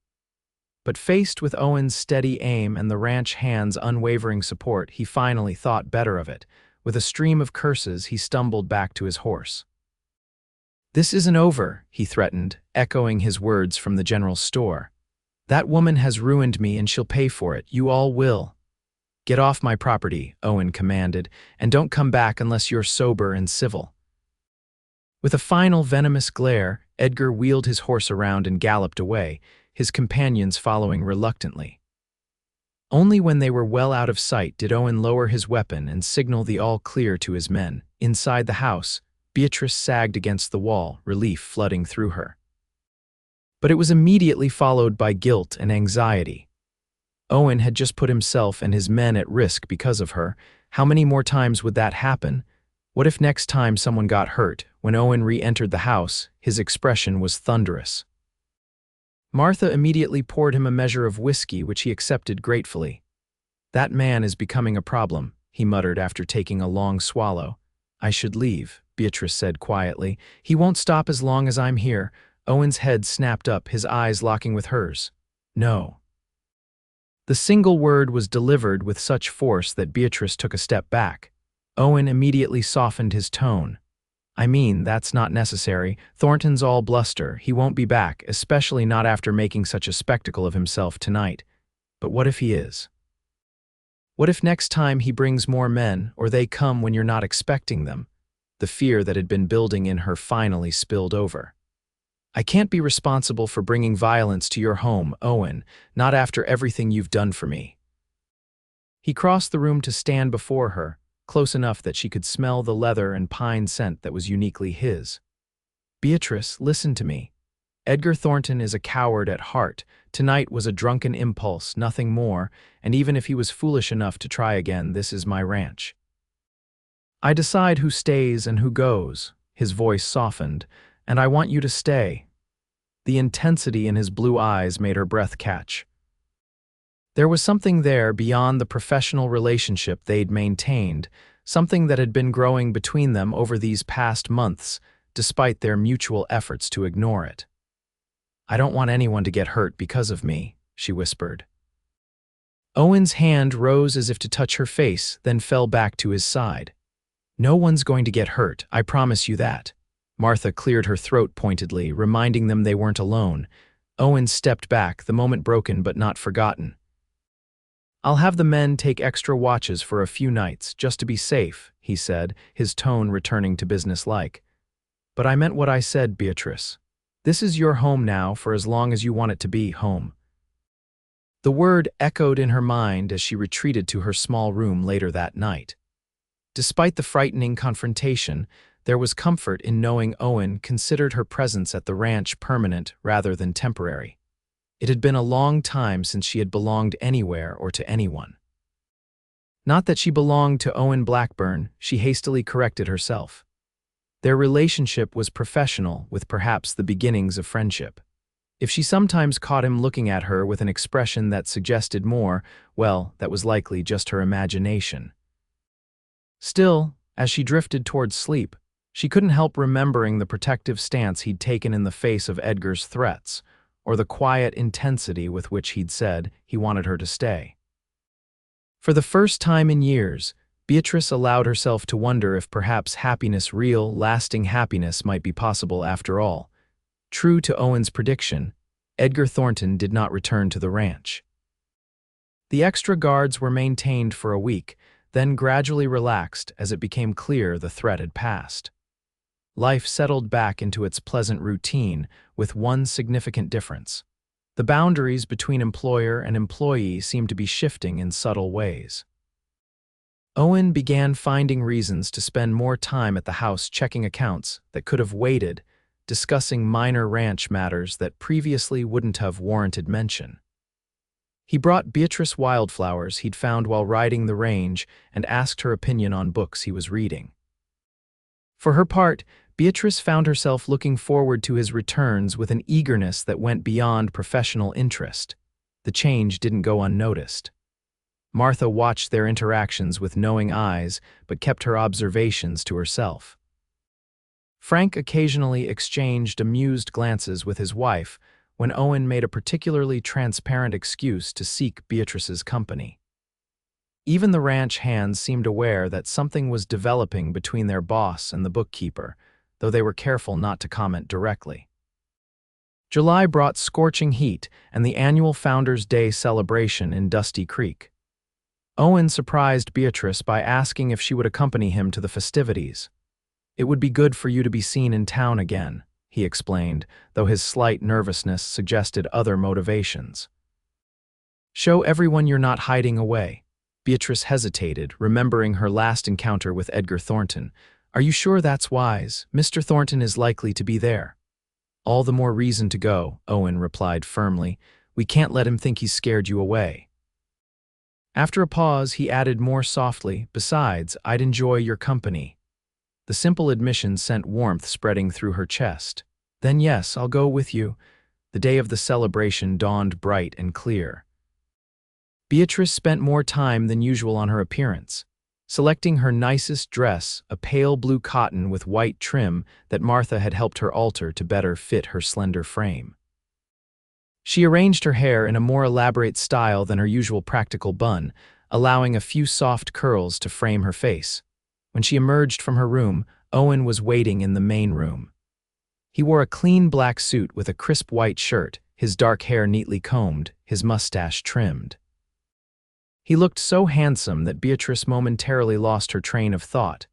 But faced with Owen's steady aim and the ranch hand's unwavering support, he finally thought better of it. With a stream of curses, he stumbled back to his horse. "This isn't over," he threatened, echoing his words from the general store. "That woman has ruined me and she'll pay for it. You all will." "Get off my property," Owen commanded, "and don't come back unless you're sober and civil." With a final venomous glare, Edgar wheeled his horse around and galloped away, his companions following reluctantly. Only when they were well out of sight did Owen lower his weapon and signal the all clear to his men. Inside the house, Beatrice sagged against the wall, relief flooding through her. But it was immediately followed by guilt and anxiety. Owen had just put himself and his men at risk because of her. How many more times would that happen? What if next time someone got hurt? When Owen re-entered the house, his expression was thunderous. Martha immediately poured him a measure of whiskey, which he accepted gratefully. "That man is becoming a problem," he muttered after taking a long swallow. "I should leave," Beatrice said quietly. "He won't stop as long as I'm here." Owen's head snapped up, his eyes locking with hers. "No." The single word was delivered with such force that Beatrice took a step back. Owen immediately softened his tone. "I mean, that's not necessary. Thornton's all bluster. He won't be back, especially not after making such a spectacle of himself tonight. But what if he is? What if next time he brings more men, or they come when you're not expecting them?" The fear that had been building in her finally spilled over. "I can't be responsible for bringing violence to your home, Owen, not after everything you've done for me." He crossed the room to stand before her, close enough that she could smell the leather and pine scent that was uniquely his. "Beatrice, listen to me. Edgar Thornton is a coward at heart. Tonight was a drunken impulse, nothing more, and even if he was foolish enough to try again, this is my ranch. I decide who stays and who goes." His voice softened. "And I want you to stay." The intensity in his blue eyes made her breath catch. There was something there beyond the professional relationship they'd maintained, something that had been growing between them over these past months, despite their mutual efforts to ignore it. "I don't want anyone to get hurt because of me," she whispered. Owen's hand rose as if to touch her face, then fell back to his side. "No one's going to get hurt, I promise you that." Martha cleared her throat pointedly, reminding them they weren't alone. Owen stepped back, the moment broken but not forgotten. "I'll have the men take extra watches for a few nights, just to be safe," he said, his tone returning to businesslike. "But I meant what I said, Beatrice. This is your home now for as long as you want it to be home." The word echoed in her mind as she retreated to her small room later that night. Despite the frightening confrontation, there was comfort in knowing Owen considered her presence at the ranch permanent rather than temporary. It had been a long time since she had belonged anywhere or to anyone. Not that she belonged to Owen Blackburn, she hastily corrected herself. Their relationship was professional, with perhaps the beginnings of friendship. If she sometimes caught him looking at her with an expression that suggested more, well, that was likely just her imagination. Still, as she drifted towards sleep, she couldn't help remembering the protective stance he'd taken in the face of Edgar's threats, or the quiet intensity with which he'd said he wanted her to stay. For the first time in years, Beatrice allowed herself to wonder if perhaps happiness, real, lasting happiness, might be possible after all. True to Owen's prediction, Edgar Thornton did not return to the ranch. The extra guards were maintained for a week, then gradually relaxed as it became clear the threat had passed. Life settled back into its pleasant routine, with one significant difference. The boundaries between employer and employee seemed to be shifting in subtle ways. Owen began finding reasons to spend more time at the house checking accounts that could have waited, discussing minor ranch matters that previously wouldn't have warranted mention. He brought Beatrice wildflowers he'd found while riding the range and asked her opinion on books he was reading. For her part, Beatrice found herself looking forward to his returns with an eagerness that went beyond professional interest. The change didn't go unnoticed. Martha watched their interactions with knowing eyes, but kept her observations to herself. Frank occasionally exchanged amused glances with his wife when Owen made a particularly transparent excuse to seek Beatrice's company. Even the ranch hands seemed aware that something was developing between their boss and the bookkeeper, though they were careful not to comment directly. July brought scorching heat and the annual Founders' Day celebration in Dusty Creek. Owen surprised Beatrice by asking if she would accompany him to the festivities. "It would be good for you to be seen in town again," he explained, though his slight nervousness suggested other motivations. "Show everyone you're not hiding away." Beatrice hesitated, remembering her last encounter with Edgar Thornton. "Are you sure that's wise? Mr. Thornton is likely to be there." "All the more reason to go," Owen replied firmly. "We can't let him think he's scared you away." After a pause, he added more softly, "Besides, I'd enjoy your company." The simple admission sent warmth spreading through her chest. "Then yes, I'll go with you." The day of the celebration dawned bright and clear. Beatrice spent more time than usual on her appearance, selecting her nicest dress, a pale blue cotton with white trim that Martha had helped her alter to better fit her slender frame. She arranged her hair in a more elaborate style than her usual practical bun, allowing a few soft curls to frame her face. When she emerged from her room, Owen was waiting in the main room. He wore a clean black suit with a crisp white shirt, his dark hair neatly combed, his mustache trimmed. He looked so handsome that Beatrice momentarily lost her train of thought.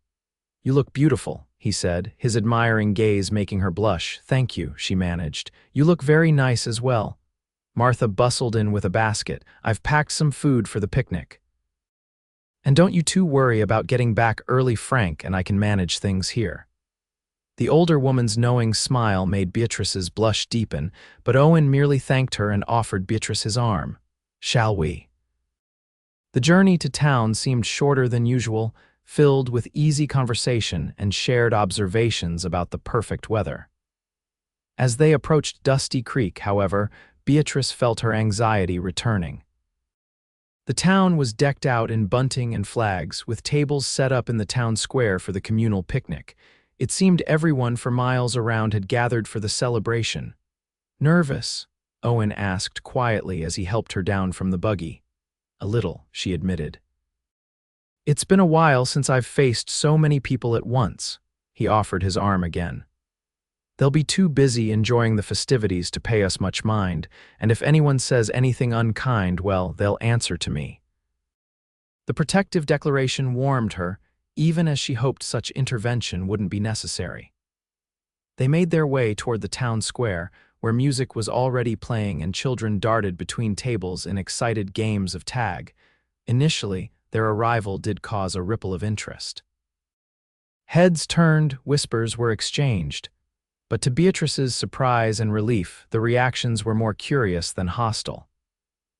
"You look beautiful," he said, his admiring gaze making her blush. "Thank you," she managed. "You look very nice as well." Martha bustled in with a basket. "I've packed some food for the picnic. And don't you two worry about getting back early, Frank, and I can manage things here." The older woman's knowing smile made Beatrice's blush deepen, but Owen merely thanked her and offered Beatrice his arm. "Shall we?" The journey to town seemed shorter than usual, filled with easy conversation and shared observations about the perfect weather. As they approached Dusty Creek, however, Beatrice felt her anxiety returning. The town was decked out in bunting and flags, with tables set up in the town square for the communal picnic. It seemed everyone for miles around had gathered for the celebration. "Nervous?" Owen asked quietly as he helped her down from the buggy. "A little," she admitted. "It's been a while since I've faced so many people at once." He offered his arm again. "They'll be too busy enjoying the festivities to pay us much mind, and if anyone says anything unkind, well, they'll answer to me." The protective declaration warmed her, even as she hoped such intervention wouldn't be necessary. They made their way toward the town square, where music was already playing and children darted between tables in excited games of tag. Initially, their arrival did cause a ripple of interest. Heads turned, whispers were exchanged. But to Beatrice's surprise and relief, the reactions were more curious than hostile.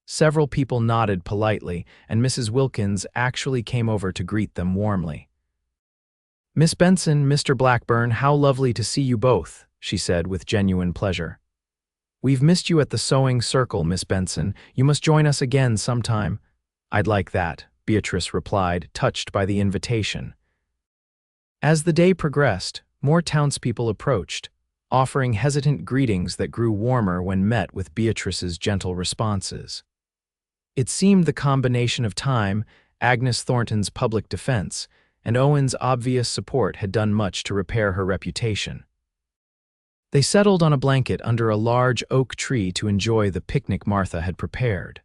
Several people nodded politely, and Mrs. Wilkins actually came over to greet them warmly. "Miss Benson, Mr. Blackburn, how lovely to see you both," she said with genuine pleasure. "We've missed you at the sewing circle, Miss Benson. You must join us again sometime." "I'd like that," Beatrice replied, touched by the invitation. As the day progressed, more townspeople approached, offering hesitant greetings that grew warmer when met with Beatrice's gentle responses. It seemed the combination of time, Agnes Thornton's public defense, and Owen's obvious support had done much to repair her reputation. They settled on a blanket under a large oak tree to enjoy the picnic Martha had prepared.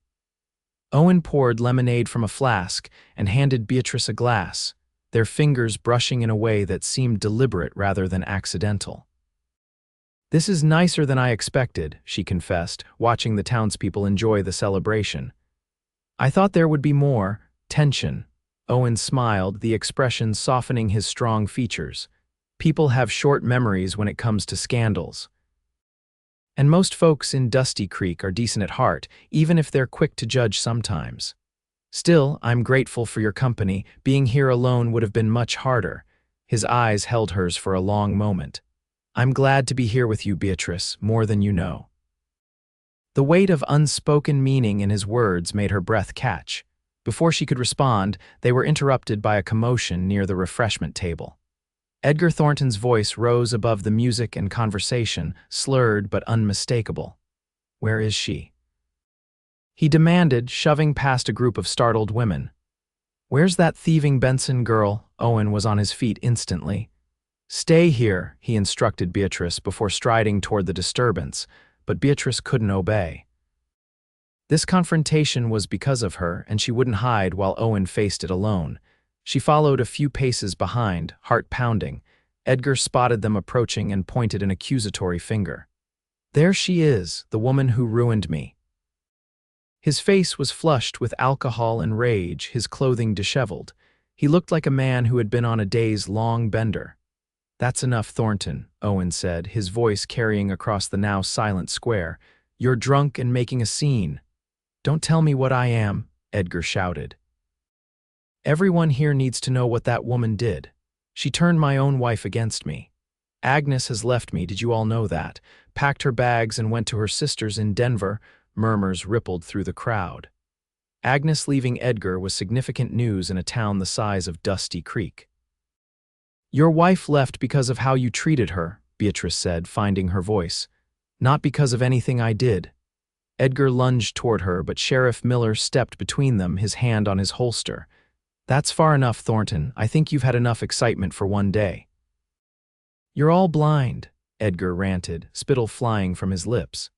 Owen poured lemonade from a flask and handed Beatrice a glass, their fingers brushing in a way that seemed deliberate rather than accidental. "This is nicer than I expected," she confessed, watching the townspeople enjoy the celebration. "I thought there would be more tension." Owen smiled, the expression softening his strong features. "People have short memories when it comes to scandals. And most folks in Dusty Creek are decent at heart, even if they're quick to judge sometimes. Still, I'm grateful for your company. Being here alone would have been much harder." His eyes held hers for a long moment. "I'm glad to be here with you, Beatrice, more than you know." The weight of unspoken meaning in his words made her breath catch. Before she could respond, they were interrupted by a commotion near the refreshment table. Edgar Thornton's voice rose above the music and conversation, slurred but unmistakable. "Where is she?" he demanded, shoving past a group of startled women. "Where's that thieving Benson girl?" Owen was on his feet instantly. "Stay here," he instructed Beatrice before striding toward the disturbance, but Beatrice couldn't obey. This confrontation was because of her, and she wouldn't hide while Owen faced it alone. She followed a few paces behind, heart pounding. Edgar spotted them approaching and pointed an accusatory finger. "There she is, the woman who ruined me." His face was flushed with alcohol and rage, his clothing disheveled. He looked like a man who had been on a day's long bender. "That's enough, Thornton," Owen said, his voice carrying across the now silent square. "You're drunk and making a scene." "Don't tell me what I am," Edgar shouted. "Everyone here needs to know what that woman did. She turned my own wife against me. Agnes has left me, did you all know that? Packed her bags and went to her sister's in Denver." Murmurs rippled through the crowd. Agnes leaving Edgar was significant news in a town the size of Dusty Creek. "Your wife left because of how you treated her," Beatrice said, finding her voice. "Not because of anything I did." Edgar lunged toward her, but Sheriff Miller stepped between them, his hand on his holster. "That's far enough, Thornton. I think you've had enough excitement for one day." "You're all blind," Edgar ranted, spittle flying from his lips.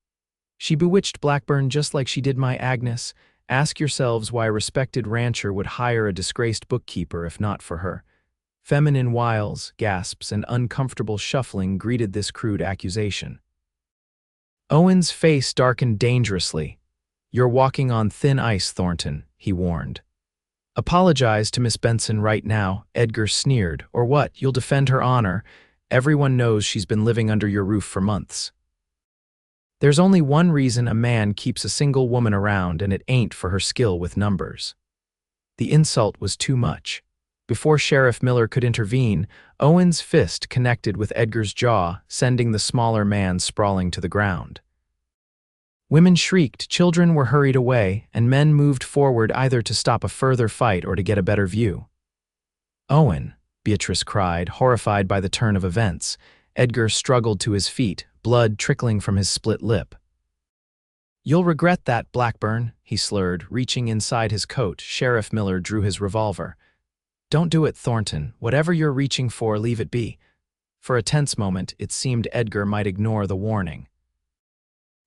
"She bewitched Blackburn just like she did my Agnes. Ask yourselves why a respected rancher would hire a disgraced bookkeeper if not for her." Feminine wiles, gasps, and uncomfortable shuffling greeted this crude accusation. Owen's face darkened dangerously. "You're walking on thin ice, Thornton," he warned. "Apologize to Miss Benson right now," Edgar sneered. "Or what? You'll defend her honor. Everyone knows she's been living under your roof for months. There's only one reason a man keeps a single woman around, and it ain't for her skill with numbers." The insult was too much. Before Sheriff Miller could intervene, Owen's fist connected with Edgar's jaw, sending the smaller man sprawling to the ground. Women shrieked, children were hurried away, and men moved forward either to stop a further fight or to get a better view. "Owen," Beatrice cried, horrified by the turn of events. Edgar struggled to his feet, blood trickling from his split lip. "You'll regret that, Blackburn," he slurred, reaching inside his coat. Sheriff Miller drew his revolver. "Don't do it, Thornton. Whatever you're reaching for, leave it be." For a tense moment, it seemed Edgar might ignore the warning.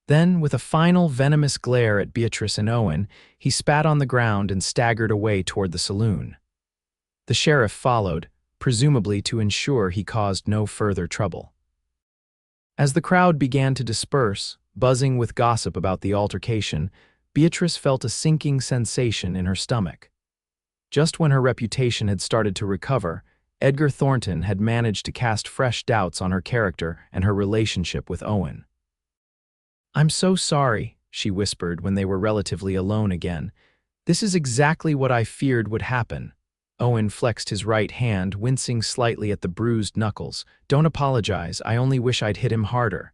Then, with a final venomous glare at Beatrice and Owen, he spat on the ground and staggered away toward the saloon. The sheriff followed, presumably to ensure he caused no further trouble. As the crowd began to disperse, buzzing with gossip about the altercation, Beatrice felt a sinking sensation in her stomach. Just when her reputation had started to recover, Edgar Thornton had managed to cast fresh doubts on her character and her relationship with Owen. "I'm so sorry," she whispered when they were relatively alone again. "This is exactly what I feared would happen." Owen flexed his right hand, wincing slightly at the bruised knuckles. "Don't apologize, I only wish I'd hit him harder.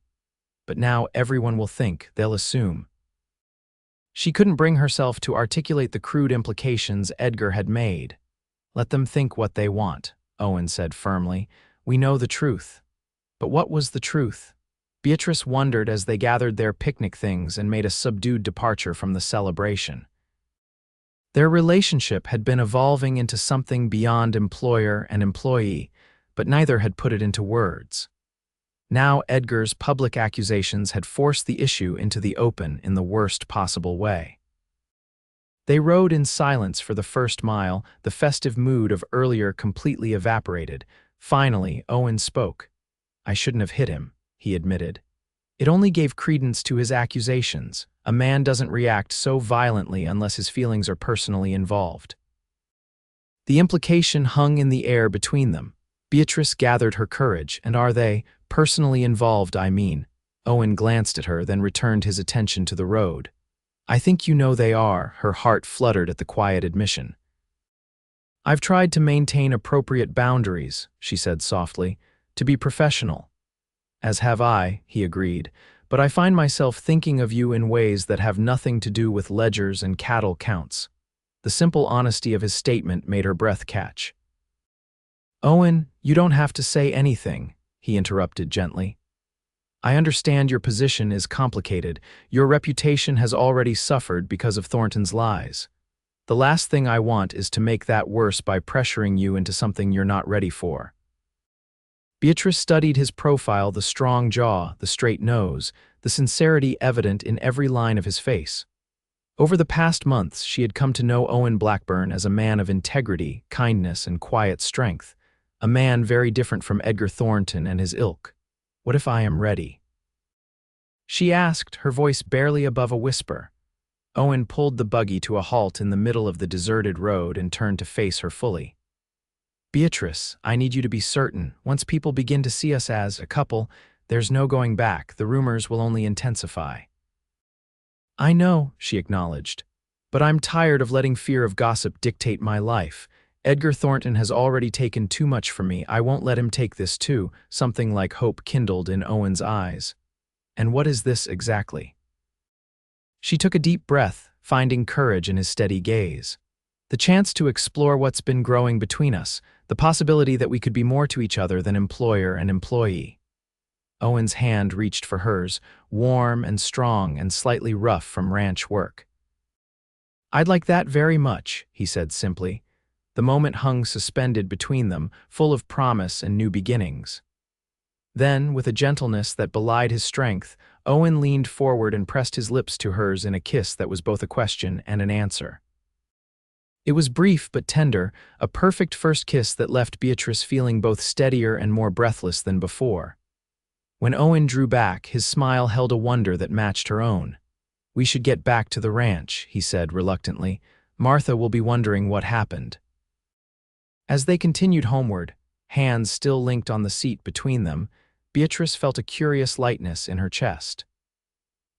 But now everyone will think, they'll assume." She couldn't bring herself to articulate the crude implications Edgar had made. "Let them think what they want," Owen said firmly. "We know the truth." But what was the truth? Beatrice wondered as they gathered their picnic things and made a subdued departure from the celebration. Their relationship had been evolving into something beyond employer and employee, but neither had put it into words. Now Edgar's public accusations had forced the issue into the open in the worst possible way. They rode in silence for the first mile, the festive mood of earlier completely evaporated. Finally, Owen spoke. "I shouldn't have hit him," he admitted. "It only gave credence to his accusations. A man doesn't react so violently unless his feelings are personally involved." The implication hung in the air between them. Beatrice gathered her courage. "And are they personally involved, I mean?" Owen glanced at her, then returned his attention to the road. "I think you know they are." Her heart fluttered at the quiet admission. "I've tried to maintain appropriate boundaries," she said softly, "to be professional." "As have I," he agreed, "but I find myself thinking of you in ways that have nothing to do with ledgers and cattle counts." The simple honesty of his statement made her breath catch. "Owen, you don't have to say anything," he interrupted gently. "I understand your position is complicated. Your reputation has already suffered because of Thornton's lies. The last thing I want is to make that worse by pressuring you into something you're not ready for." Beatrice studied his profile, the strong jaw, the straight nose, the sincerity evident in every line of his face. Over the past months, she had come to know Owen Blackburn as a man of integrity, kindness, and quiet strength, a man very different from Edgar Thornton and his ilk. "What if I am ready?" she asked, her voice barely above a whisper. Owen pulled the buggy to a halt in the middle of the deserted road and turned to face her fully. "Beatrice, I need you to be certain. Once people begin to see us as a couple, there's no going back. The rumors will only intensify." "I know," she acknowledged, "but I'm tired of letting fear of gossip dictate my life. Edgar Thornton has already taken too much from me. I won't let him take this too." Something like hope kindled in Owen's eyes. "And what is this exactly?" She took a deep breath, finding courage in his steady gaze. "The chance to explore what's been growing between us, the possibility that we could be more to each other than employer and employee." Owen's hand reached for hers, warm and strong and slightly rough from ranch work. "I'd like that very much," he said simply. The moment hung suspended between them, full of promise and new beginnings. Then, with a gentleness that belied his strength, Owen leaned forward and pressed his lips to hers in a kiss that was both a question and an answer. It was brief but tender, a perfect first kiss that left Beatrice feeling both steadier and more breathless than before. When Owen drew back, his smile held a wonder that matched her own. "We should get back to the ranch," he said reluctantly. "Martha will be wondering what happened." As they continued homeward, hands still linked on the seat between them, Beatrice felt a curious lightness in her chest.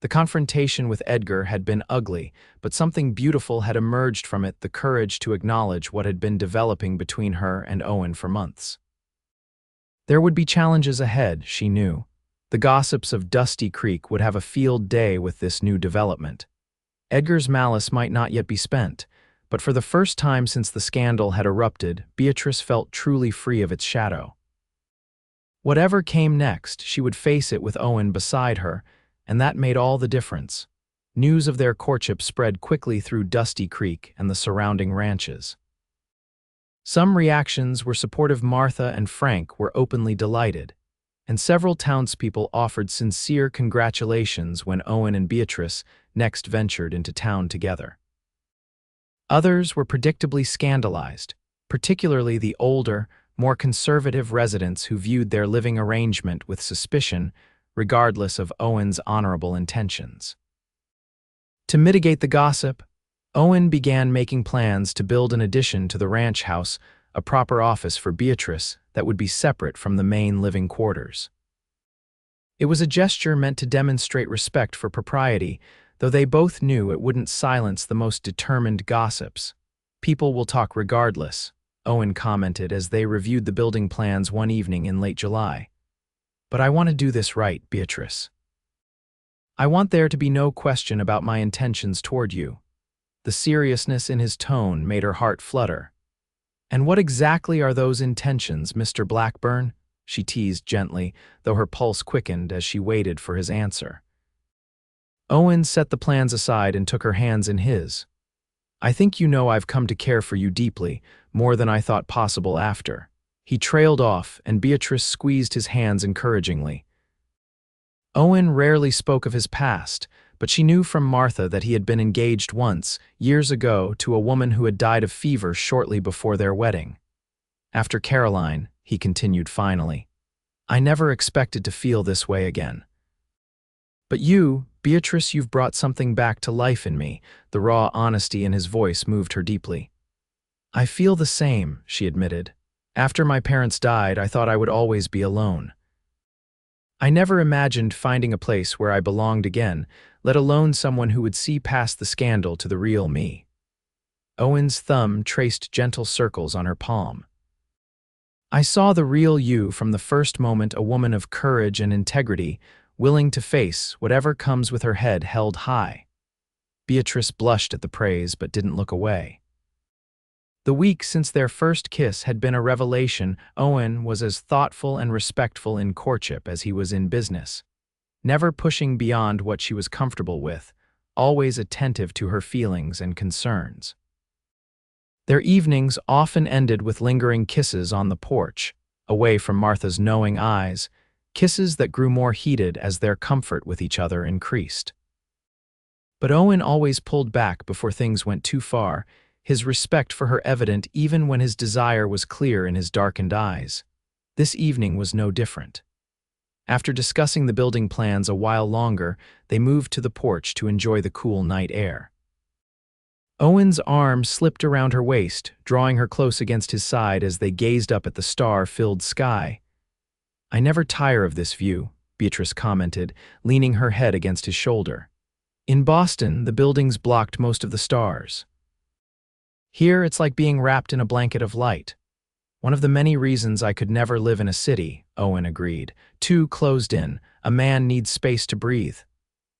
The confrontation with Edgar had been ugly, but something beautiful had emerged from it, the courage to acknowledge what had been developing between her and Owen for months. There would be challenges ahead, she knew. The gossips of Dusty Creek would have a field day with this new development. Edgar's malice might not yet be spent, but for the first time since the scandal had erupted, Beatrice felt truly free of its shadow. Whatever came next, she would face it with Owen beside her, and that made all the difference. News of their courtship spread quickly through Dusty Creek and the surrounding ranches. Some reactions were supportive. Martha and Frank were openly delighted, and several townspeople offered sincere congratulations when Owen and Beatrice next ventured into town together. Others were predictably scandalized, particularly the older, more conservative residents who viewed their living arrangement with suspicion, regardless of Owen's honorable intentions. To mitigate the gossip, Owen began making plans to build an addition to the ranch house, a proper office for Beatrice that would be separate from the main living quarters. It was a gesture meant to demonstrate respect for propriety, though they both knew it wouldn't silence the most determined gossips. "People will talk regardless," Owen commented as they reviewed the building plans one evening in late July. "But I want to do this right, Beatrice. I want there to be no question about my intentions toward you." The seriousness in his tone made her heart flutter. "And what exactly are those intentions, Mr. Blackburn?" she teased gently, though her pulse quickened as she waited for his answer. Owen set the plans aside and took her hands in his. "I think you know I've come to care for you deeply, more than I thought possible after." He trailed off, and Beatrice squeezed his hands encouragingly. Owen rarely spoke of his past, but she knew from Martha that he had been engaged once, years ago, to a woman who had died of fever shortly before their wedding. "After Caroline," he continued finally, "I never expected to feel this way again. But you, Beatrice, you've brought something back to life in me." The raw honesty in his voice moved her deeply. "I feel the same," she admitted. "After my parents died, I thought I would always be alone. I never imagined finding a place where I belonged again, let alone someone who would see past the scandal to the real me." Owen's thumb traced gentle circles on her palm. "I saw the real you from the first moment, a woman of courage and integrity, willing to face whatever comes with her head held high." Beatrice blushed at the praise but didn't look away. The week since their first kiss had been a revelation. Owen was as thoughtful and respectful in courtship as he was in business, never pushing beyond what she was comfortable with, always attentive to her feelings and concerns. Their evenings often ended with lingering kisses on the porch, away from Martha's knowing eyes, kisses that grew more heated as their comfort with each other increased. But Owen always pulled back before things went too far, his respect for her evident even when his desire was clear in his darkened eyes. This evening was no different. After discussing the building plans a while longer, they moved to the porch to enjoy the cool night air. Owen's arm slipped around her waist, drawing her close against his side as they gazed up at the star-filled sky. "I never tire of this view," Beatrice commented, leaning her head against his shoulder. "In Boston, the buildings blocked most of the stars. Here, it's like being wrapped in a blanket of light." "One of the many reasons I could never live in a city," Owen agreed. "Too closed in. A man needs space to breathe."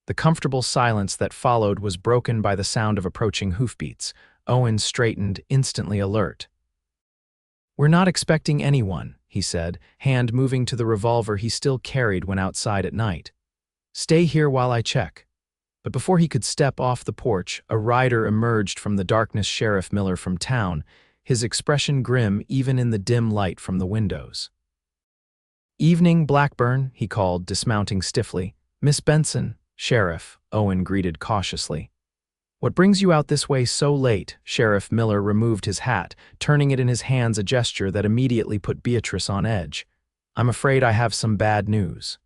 The comfortable silence that followed was broken by the sound of approaching hoofbeats. Owen straightened, instantly alert. "We're not expecting anyone," he said, hand moving to the revolver he still carried when outside at night. "Stay here while I check." But before he could step off the porch, a rider emerged from the darkness. Sheriff Miller from town, his expression grim even in the dim light from the windows. "Evening, Blackburn," he called, dismounting stiffly. "Miss Benson." "Sheriff," Owen greeted cautiously. "What brings you out this way so late?" Sheriff Miller removed his hat, turning it in his hands, a gesture that immediately put Beatrice on edge. "I'm afraid I have some bad news."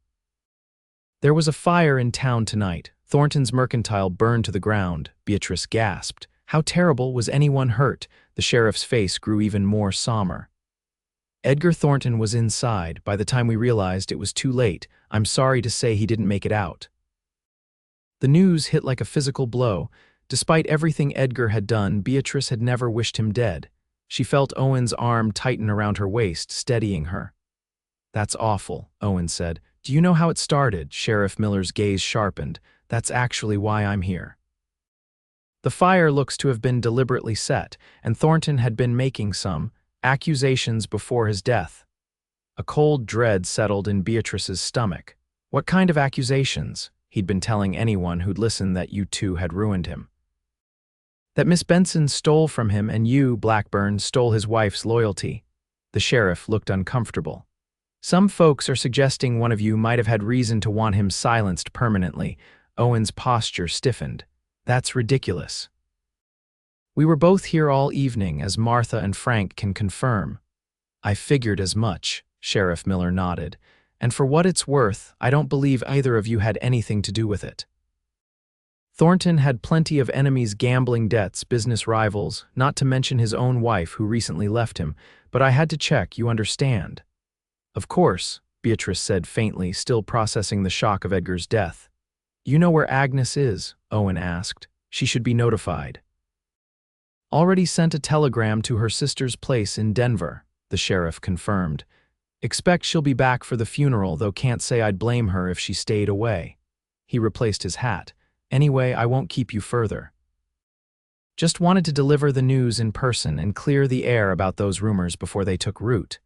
"There was a fire in town tonight. Thornton's mercantile burned to the ground," Beatrice gasped. "How terrible? Was anyone hurt?" The sheriff's face grew even more somber. "Edgar Thornton was inside. By the time we realized it was too late. I'm sorry to say he didn't make it out." The news hit like a physical blow. Despite everything Edgar had done, Beatrice had never wished him dead. She felt Owen's arm tighten around her waist, steadying her. "That's awful," Owen said. "Do you know how it started?" Sheriff Miller's gaze sharpened. "That's actually why I'm here. The fire looks to have been deliberately set, and Thornton had been making some accusations before his death." A cold dread settled in Beatrice's stomach. "What kind of accusations?" He'd been telling anyone who'd listened that you two had ruined him. "That Miss Benson stole from him and you, Blackburn, stole his wife's loyalty." The sheriff looked uncomfortable. "Some folks are suggesting one of you might have had reason to want him silenced permanently." Owen's posture stiffened. "That's ridiculous." "We were both here all evening, as Martha and Frank can confirm." "I figured as much," Sheriff Miller nodded. "And for what it's worth, I don't believe either of you had anything to do with it. Thornton had plenty of enemies, gambling debts, business rivals, not to mention his own wife who recently left him, but I had to check, you understand." "Of course," Beatrice said faintly, still processing the shock of Edgar's death. "You know where Agnes is?" Owen asked. "She should be notified." "Already sent a telegram to her sister's place in Denver," the sheriff confirmed. "Expect she'll be back for the funeral, though can't say I'd blame her if she stayed away." He replaced his hat. "Anyway, I won't keep you further. Just wanted to deliver the news in person and clear the air about those rumors before they took root."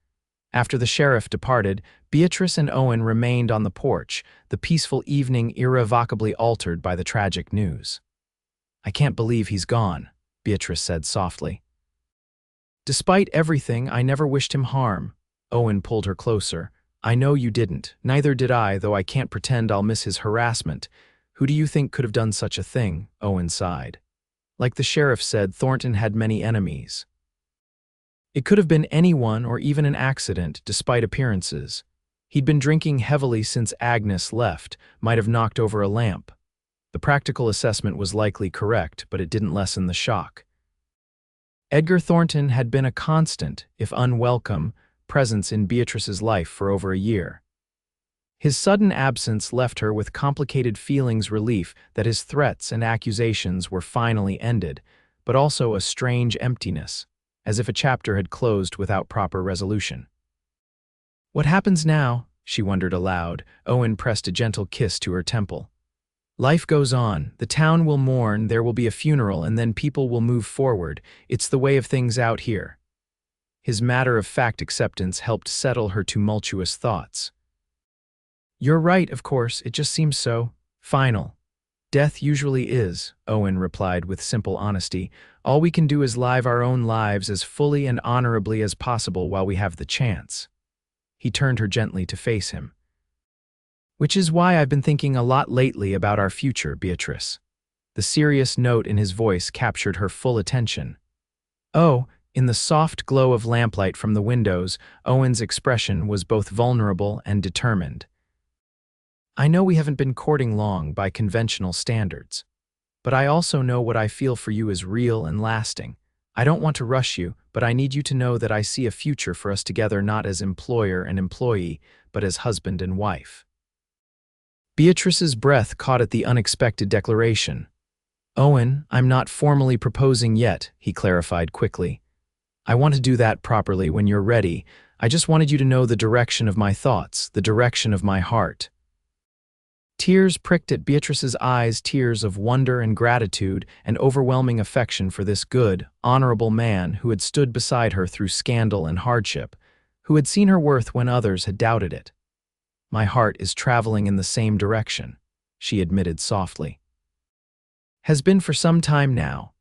After the sheriff departed, Beatrice and Owen remained on the porch, the peaceful evening irrevocably altered by the tragic news. "I can't believe he's gone," Beatrice said softly. "Despite everything, I never wished him harm." Owen pulled her closer. "I know you didn't. Neither did I, though I can't pretend I'll miss his harassment. Who do you think could have done such a thing?" Owen sighed. "Like the sheriff said, Thornton had many enemies. It could have been anyone or even an accident, despite appearances. He'd been drinking heavily since Agnes left, might have knocked over a lamp." The practical assessment was likely correct, but it didn't lessen the shock. Edgar Thornton had been a constant, if unwelcome, presence in Beatrice's life for over a year. His sudden absence left her with complicated feelings, relief that his threats and accusations were finally ended, but also a strange emptiness, as if a chapter had closed without proper resolution. "What happens now?" she wondered aloud. Owen pressed a gentle kiss to her temple. "Life goes on. The town will mourn, there will be a funeral, and then people will move forward. It's the way of things out here." His matter-of-fact acceptance helped settle her tumultuous thoughts. "You're right, of course, it just seems so final." Death usually is, Owen replied with simple honesty. All we can do is live our own lives as fully and honorably as possible while we have the chance. He turned her gently to face him. Which is why I've been thinking a lot lately about our future, Beatrice. The serious note in his voice captured her full attention. Oh, in the soft glow of lamplight from the windows, Owen's expression was both vulnerable and determined. I know we haven't been courting long by conventional standards, but I also know what I feel for you is real and lasting. I don't want to rush you, but I need you to know that I see a future for us together not as employer and employee, but as husband and wife. Beatrice's breath caught at the unexpected declaration. Owen, I'm not formally proposing yet, he clarified quickly. I want to do that properly when you're ready. I just wanted you to know the direction of my thoughts, the direction of my heart. Tears pricked at Beatrice's eyes, tears of wonder and gratitude and overwhelming affection for this good, honorable man who had stood beside her through scandal and hardship, who had seen her worth when others had doubted it. My heart is traveling in the same direction, she admitted softly. Has been for some time now.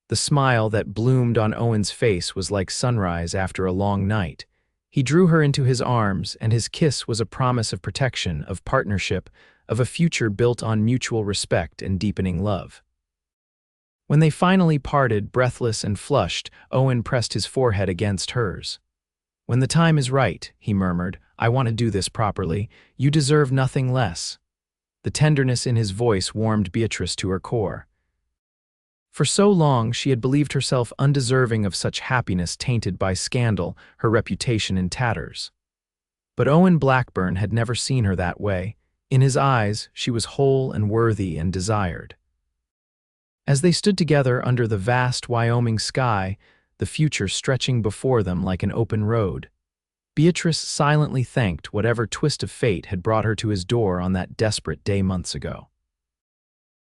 The smile that bloomed on Owen's face was like sunrise after a long night. He drew her into his arms, and his kiss was a promise of protection, of partnership, of a future built on mutual respect and deepening love. When they finally parted, breathless and flushed, Owen pressed his forehead against hers. When the time is right, he murmured, I want to do this properly. You deserve nothing less. The tenderness in his voice warmed Beatrice to her core. For so long she had believed herself undeserving of such happiness tainted by scandal, her reputation in tatters. But Owen Blackburn had never seen her that way. In his eyes, she was whole and worthy and desired. As they stood together under the vast Wyoming sky, the future stretching before them like an open road, Beatrice silently thanked whatever twist of fate had brought her to his door on that desperate day months ago.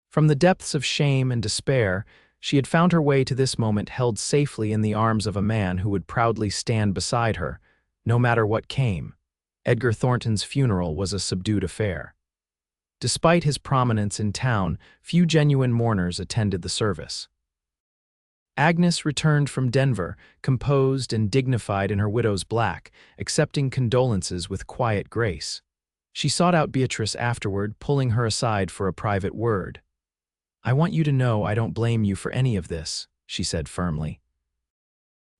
From the depths of shame and despair, she had found her way to this moment held safely in the arms of a man who would proudly stand beside her, no matter what came. Edgar Thornton's funeral was a subdued affair. Despite his prominence in town, few genuine mourners attended the service. Agnes returned from Denver, composed and dignified in her widow's black, accepting condolences with quiet grace. She sought out Beatrice afterward, pulling her aside for a private word. I want you to know I don't blame you for any of this, she said firmly.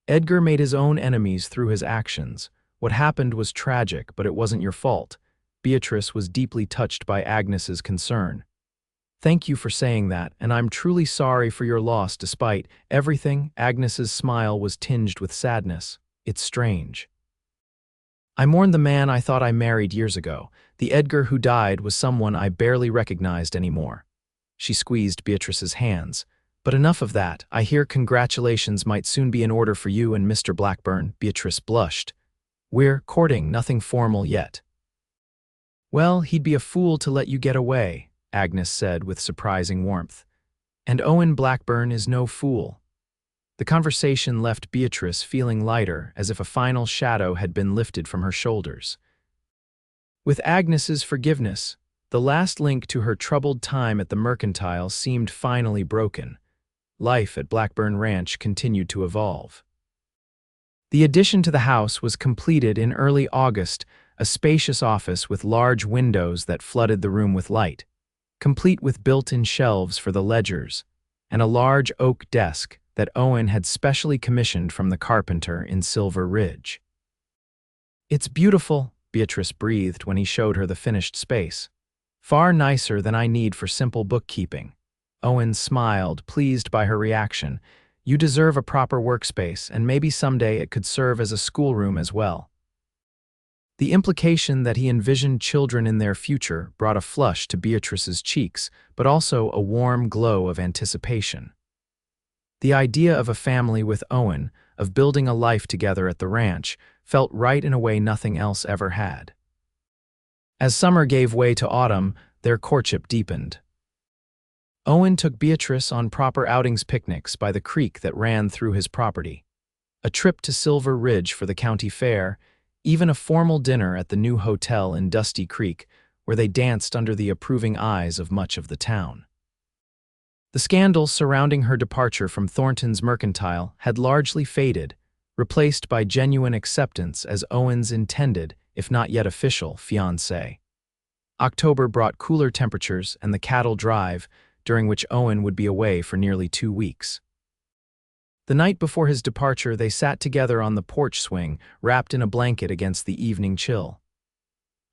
Edgar made his own enemies through his actions. What happened was tragic, but it wasn't your fault. Beatrice was deeply touched by Agnes's concern. Thank you for saying that, and I'm truly sorry for your loss despite everything. Agnes's smile was tinged with sadness. It's strange. I mourn the man I thought I married years ago. The Edgar who died was someone I barely recognized anymore. She squeezed Beatrice's hands. But enough of that. I hear congratulations might soon be in order for you and Mr. Blackburn. Beatrice blushed. We're courting, nothing formal yet. Well, he'd be a fool to let you get away, Agnes said with surprising warmth. And Owen Blackburn is no fool. The conversation left Beatrice feeling lighter, as if a final shadow had been lifted from her shoulders. With Agnes's forgiveness, the last link to her troubled time at the mercantile seemed finally broken. Life at Blackburn Ranch continued to evolve. The addition to the house was completed in early August, a spacious office with large windows that flooded the room with light, complete with built-in shelves for the ledgers, and a large oak desk that Owen had specially commissioned from the carpenter in Silver Ridge. It's beautiful, Beatrice breathed when he showed her the finished space. Far nicer than I need for simple bookkeeping. Owen smiled, pleased by her reaction. You deserve a proper workspace, and maybe someday it could serve as a schoolroom as well. The implication that he envisioned children in their future brought a flush to Beatrice's cheeks, but also a warm glow of anticipation. The idea of a family with Owen, of building a life together at the ranch, felt right in a way nothing else ever had. As summer gave way to autumn, their courtship deepened. Owen took Beatrice on proper outings, picnics by the creek that ran through his property, a trip to Silver Ridge for the county fair, even a formal dinner at the new hotel in Dusty Creek, where they danced under the approving eyes of much of the town. The scandal surrounding her departure from Thornton's mercantile had largely faded, replaced by genuine acceptance as Owen's intended, if not yet official, fiancé. October brought cooler temperatures and the cattle drive, during which Owen would be away for nearly 2 weeks. The night before his departure, they sat together on the porch swing, wrapped in a blanket against the evening chill.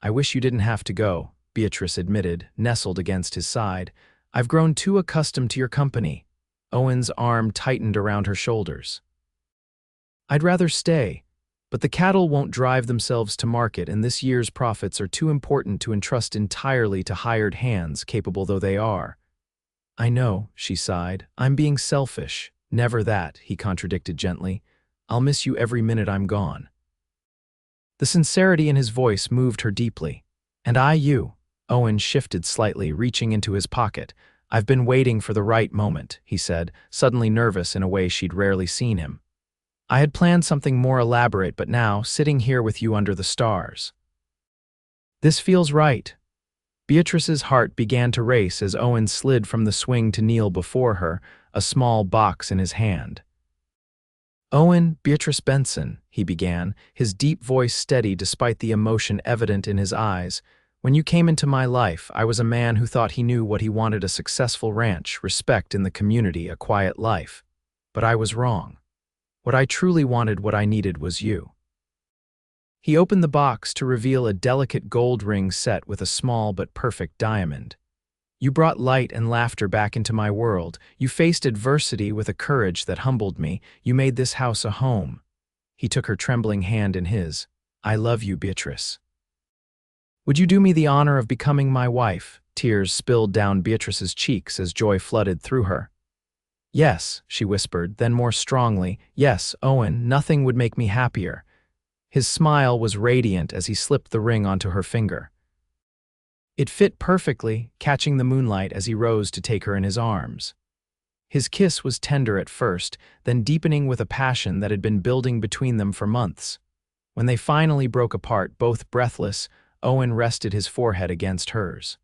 "I wish you didn't have to go," Beatrice admitted, nestled against his side. "I've grown too accustomed to your company." Owen's arm tightened around her shoulders. "I'd rather stay, but the cattle won't drive themselves to market, and this year's profits are too important to entrust entirely to hired hands, capable though they are." "I know," she sighed. "I'm being selfish." "Never that," he contradicted gently. "I'll miss you every minute I'm gone." The sincerity in his voice moved her deeply. "And I you." Owen shifted slightly, reaching into his pocket. "I've been waiting for the right moment," he said, suddenly nervous in a way she'd rarely seen him. "I had planned something more elaborate, but now, sitting here with you under the stars. This feels right." Beatrice's heart began to race as Owen slid from the swing to kneel before her, a small box in his hand. "Owen, Beatrice Benson," he began, his deep voice steady despite the emotion evident in his eyes. "When you came into my life, I was a man who thought he knew what he wanted: a successful ranch, respect in the community, a quiet life. But I was wrong. What I truly wanted, what I needed, was you." He opened the box to reveal a delicate gold ring set with a small but perfect diamond. "You brought light and laughter back into my world. You faced adversity with a courage that humbled me. You made this house a home." He took her trembling hand in his. "I love you, Beatrice. Would you do me the honor of becoming my wife?" Tears spilled down Beatrice's cheeks as joy flooded through her. "Yes," she whispered, then more strongly, "Yes, Owen, nothing would make me happier." His smile was radiant as he slipped the ring onto her finger. It fit perfectly, catching the moonlight as he rose to take her in his arms. His kiss was tender at first, then deepening with a passion that had been building between them for months. When they finally broke apart, both breathless, Owen rested his forehead against hers.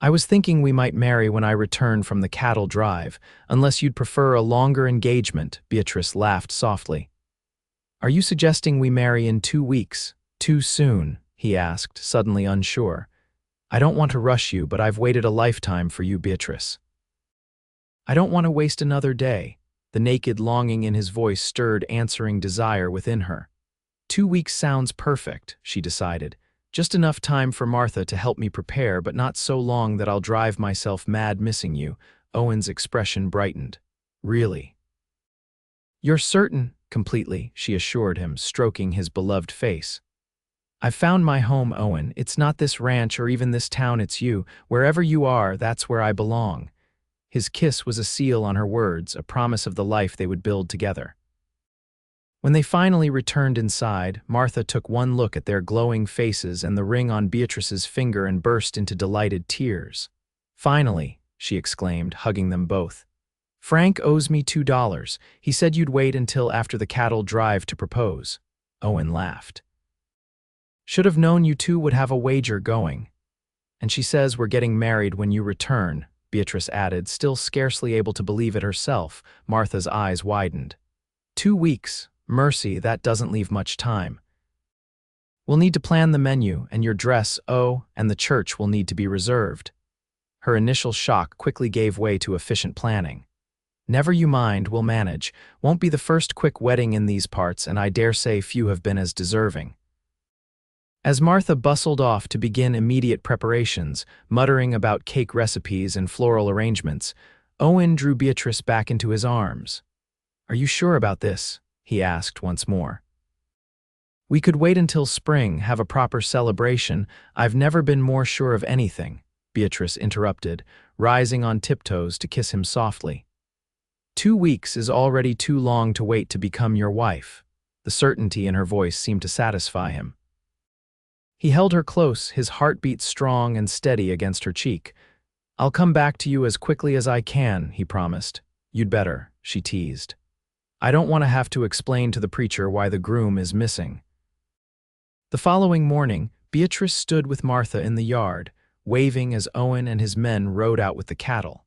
"I was thinking we might marry when I return from the cattle drive, unless you'd prefer a longer engagement," Beatrice laughed softly. "Are you suggesting we marry in 2 weeks? Too soon?" he asked, suddenly unsure. "I don't want to rush you, but I've waited a lifetime for you, Beatrice." "I don't want to waste another day." The naked longing in his voice stirred answering desire within her. 2 weeks sounds perfect, she decided. Just enough time for Martha to help me prepare, but not so long that I'll drive myself mad missing you. Owen's expression brightened. "Really?" "You're certain?" "Completely," she assured him, stroking his beloved face. "I've found my home, Owen. It's not this ranch or even this town, it's you. Wherever you are, that's where I belong." His kiss was a seal on her words, a promise of the life they would build together. When they finally returned inside, Martha took one look at their glowing faces and the ring on Beatrice's finger and burst into delighted tears. "Finally," she exclaimed, hugging them both. "Frank owes me $2. He said you'd wait until after the cattle drive to propose." Owen laughed. "Should have known you two would have a wager going." "And she says we're getting married when you return," Beatrice added, still scarcely able to believe it herself. Martha's eyes widened. 2 weeks. Mercy, that doesn't leave much time. We'll need to plan the menu, and your dress, and the church will need to be reserved." Her initial shock quickly gave way to efficient planning. "Never you mind, we'll manage. Won't be the first quick wedding in these parts, and I dare say few have been as deserving." As Martha bustled off to begin immediate preparations, muttering about cake recipes and floral arrangements, Owen drew Beatrice back into his arms. "Are you sure about this?" he asked once more. "We could wait until spring, have a proper celebration. I've never been more sure of anything," Beatrice interrupted, rising on tiptoes to kiss him softly. 2 weeks is already too long to wait to become your wife." The certainty in her voice seemed to satisfy him. He held her close, his heartbeat strong and steady against her cheek. "I'll come back to you as quickly as I can," he promised. "You'd better," she teased. "I don't want to have to explain to the preacher why the groom is missing." The following morning, Beatrice stood with Martha in the yard, waving as Owen and his men rode out with the cattle.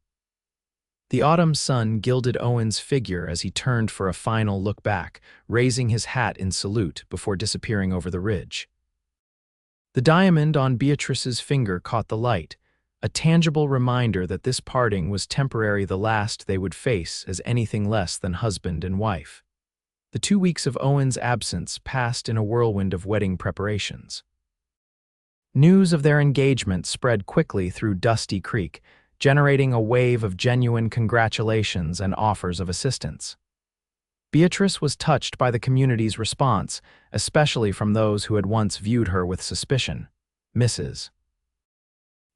The autumn sun gilded Owen's figure as he turned for a final look back, raising his hat in salute before disappearing over the ridge. The diamond on Beatrice's finger caught the light, a tangible reminder that this parting was temporary, the last they would face as anything less than husband and wife. The 2 weeks of Owen's absence passed in a whirlwind of wedding preparations. News of their engagement spread quickly through Dusty Creek, generating a wave of genuine congratulations and offers of assistance. Beatrice was touched by the community's response, especially from those who had once viewed her with suspicion. Mrs.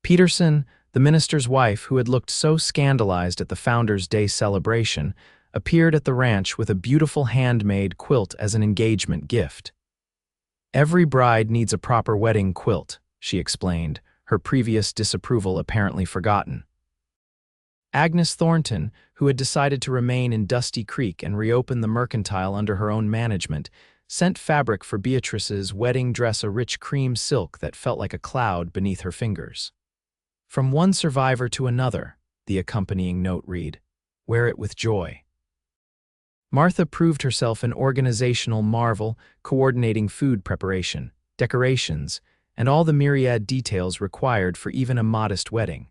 Peterson, the minister's wife who had looked so scandalized at the Founders' Day celebration, appeared at the ranch with a beautiful handmade quilt as an engagement gift. "Every bride needs a proper wedding quilt," she explained, her previous disapproval apparently forgotten. Agnes Thornton, who had decided to remain in Dusty Creek and reopen the mercantile under her own management, sent fabric for Beatrice's wedding dress, a rich cream silk that felt like a cloud beneath her fingers. "From one survivor to another," the accompanying note read. "Wear it with joy." Martha proved herself an organizational marvel, coordinating food preparation, decorations, and all the myriad details required for even a modest wedding.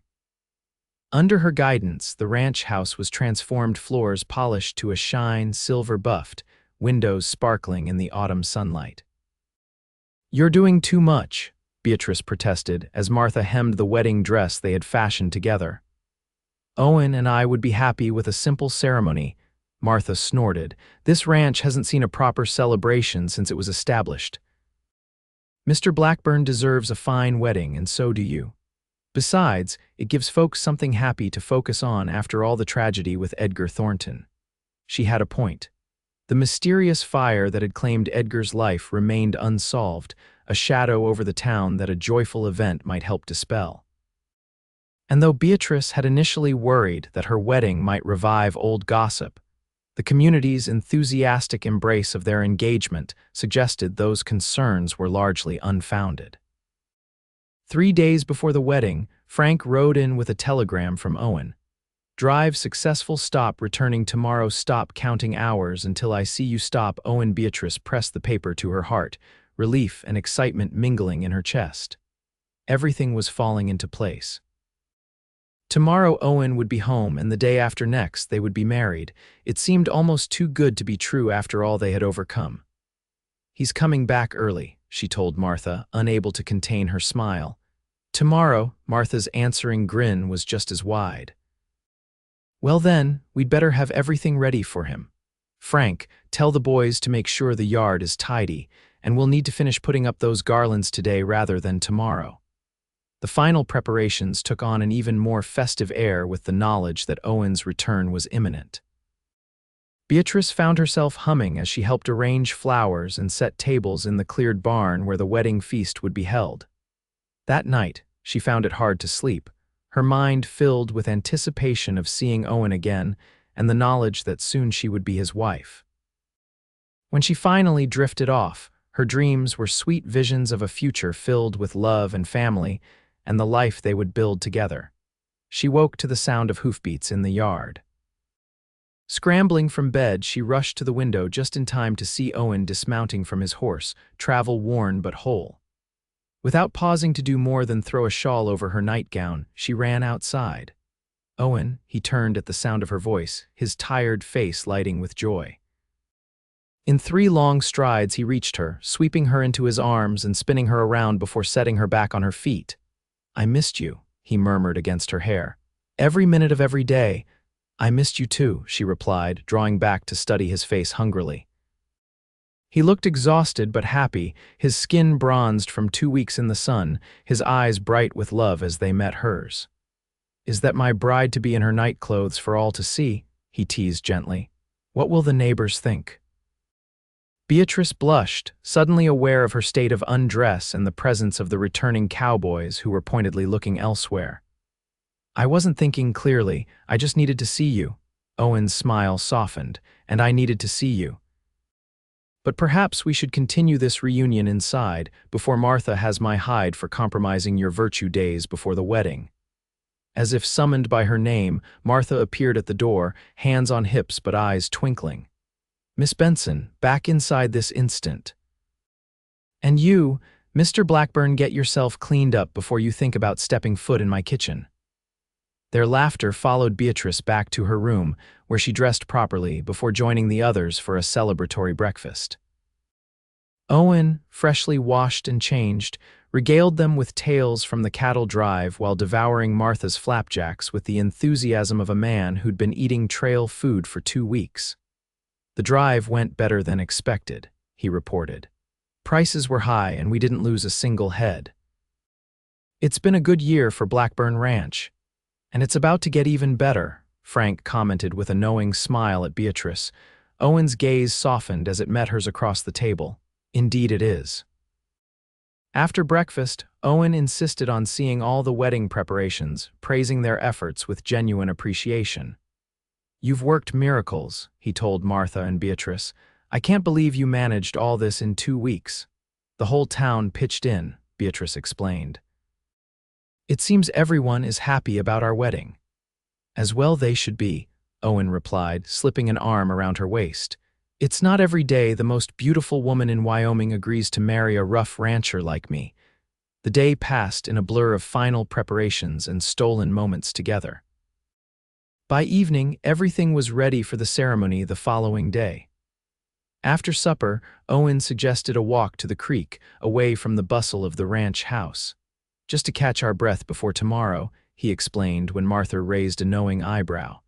Under her guidance, the ranch house was transformed, floors polished to a shine, silver buffed, windows sparkling in the autumn sunlight. "You're doing too much," Beatrice protested as Martha hemmed the wedding dress they had fashioned together. "Owen and I would be happy with a simple ceremony," Martha snorted. "This ranch hasn't seen a proper celebration since it was established. Mr. Blackburn deserves a fine wedding, and so do you. Besides, it gives folks something happy to focus on after all the tragedy with Edgar Thornton." She had a point. The mysterious fire that had claimed Edgar's life remained unsolved, a shadow over the town that a joyful event might help dispel. And though Beatrice had initially worried that her wedding might revive old gossip, the community's enthusiastic embrace of their engagement suggested those concerns were largely unfounded. 3 days before the wedding, Frank rode in with a telegram from Owen. "Drive successful, stop returning tomorrow, stop counting hours until I see you stop." Owen. Beatrice pressed the paper to her heart, relief and excitement mingling in her chest. Everything was falling into place. Tomorrow Owen would be home, and the day after next they would be married. It seemed almost too good to be true after all they had overcome. "He's coming back early," she told Martha, unable to contain her smile. "Tomorrow," Martha's answering grin was just as wide. "Well then, we'd better have everything ready for him. Frank, tell the boys to make sure the yard is tidy, and we'll need to finish putting up those garlands today rather than tomorrow." The final preparations took on an even more festive air with the knowledge that Owen's return was imminent. Beatrice found herself humming as she helped arrange flowers and set tables in the cleared barn where the wedding feast would be held. That night, she found it hard to sleep, her mind filled with anticipation of seeing Owen again and the knowledge that soon she would be his wife. When she finally drifted off, her dreams were sweet visions of a future filled with love and family and the life they would build together. She woke to the sound of hoofbeats in the yard. Scrambling from bed, she rushed to the window just in time to see Owen dismounting from his horse, travel-worn but whole. Without pausing to do more than throw a shawl over her nightgown, she ran outside. "Owen," he turned at the sound of her voice, his tired face lighting with joy. In 3 long strides he reached her, sweeping her into his arms and spinning her around before setting her back on her feet. "I missed you," he murmured against her hair. "Every minute of every day." "I missed you too," she replied, drawing back to study his face hungrily. He looked exhausted but happy, his skin bronzed from 2 weeks in the sun, his eyes bright with love as they met hers. "Is that my bride to be in her night clothes for all to see?" he teased gently. "What will the neighbors think?" Beatrice blushed, suddenly aware of her state of undress and the presence of the returning cowboys who were pointedly looking elsewhere. "I wasn't thinking clearly, I just needed to see you." Owen's smile softened. "And I needed to see you. But perhaps we should continue this reunion inside before Martha has my hide for compromising your virtue days before the wedding." As if summoned by her name, Martha appeared at the door, hands on hips but eyes twinkling. "Miss Benson, back inside this instant. And you, Mr. Blackburn, get yourself cleaned up before you think about stepping foot in my kitchen." Their laughter followed Beatrice back to her room, where she dressed properly before joining the others for a celebratory breakfast. Owen, freshly washed and changed, regaled them with tales from the cattle drive while devouring Martha's flapjacks with the enthusiasm of a man who'd been eating trail food for 2 weeks. "The drive went better than expected," he reported. "Prices were high and we didn't lose a single head. It's been a good year for Blackburn Ranch. And it's about to get even better," Frank commented with a knowing smile at Beatrice. Owen's gaze softened as it met hers across the table. "Indeed it is." After breakfast, Owen insisted on seeing all the wedding preparations, praising their efforts with genuine appreciation. "You've worked miracles," he told Martha and Beatrice. "I can't believe you managed all this in 2 weeks." "The whole town pitched in," Beatrice explained. "It seems everyone is happy about our wedding." "As well they should be," Owen replied, slipping an arm around her waist. "It's not every day the most beautiful woman in Wyoming agrees to marry a rough rancher like me." The day passed in a blur of final preparations and stolen moments together. By evening, everything was ready for the ceremony the following day. After supper, Owen suggested a walk to the creek, away from the bustle of the ranch house. "Just to catch our breath before tomorrow," he explained when Martha raised a knowing eyebrow.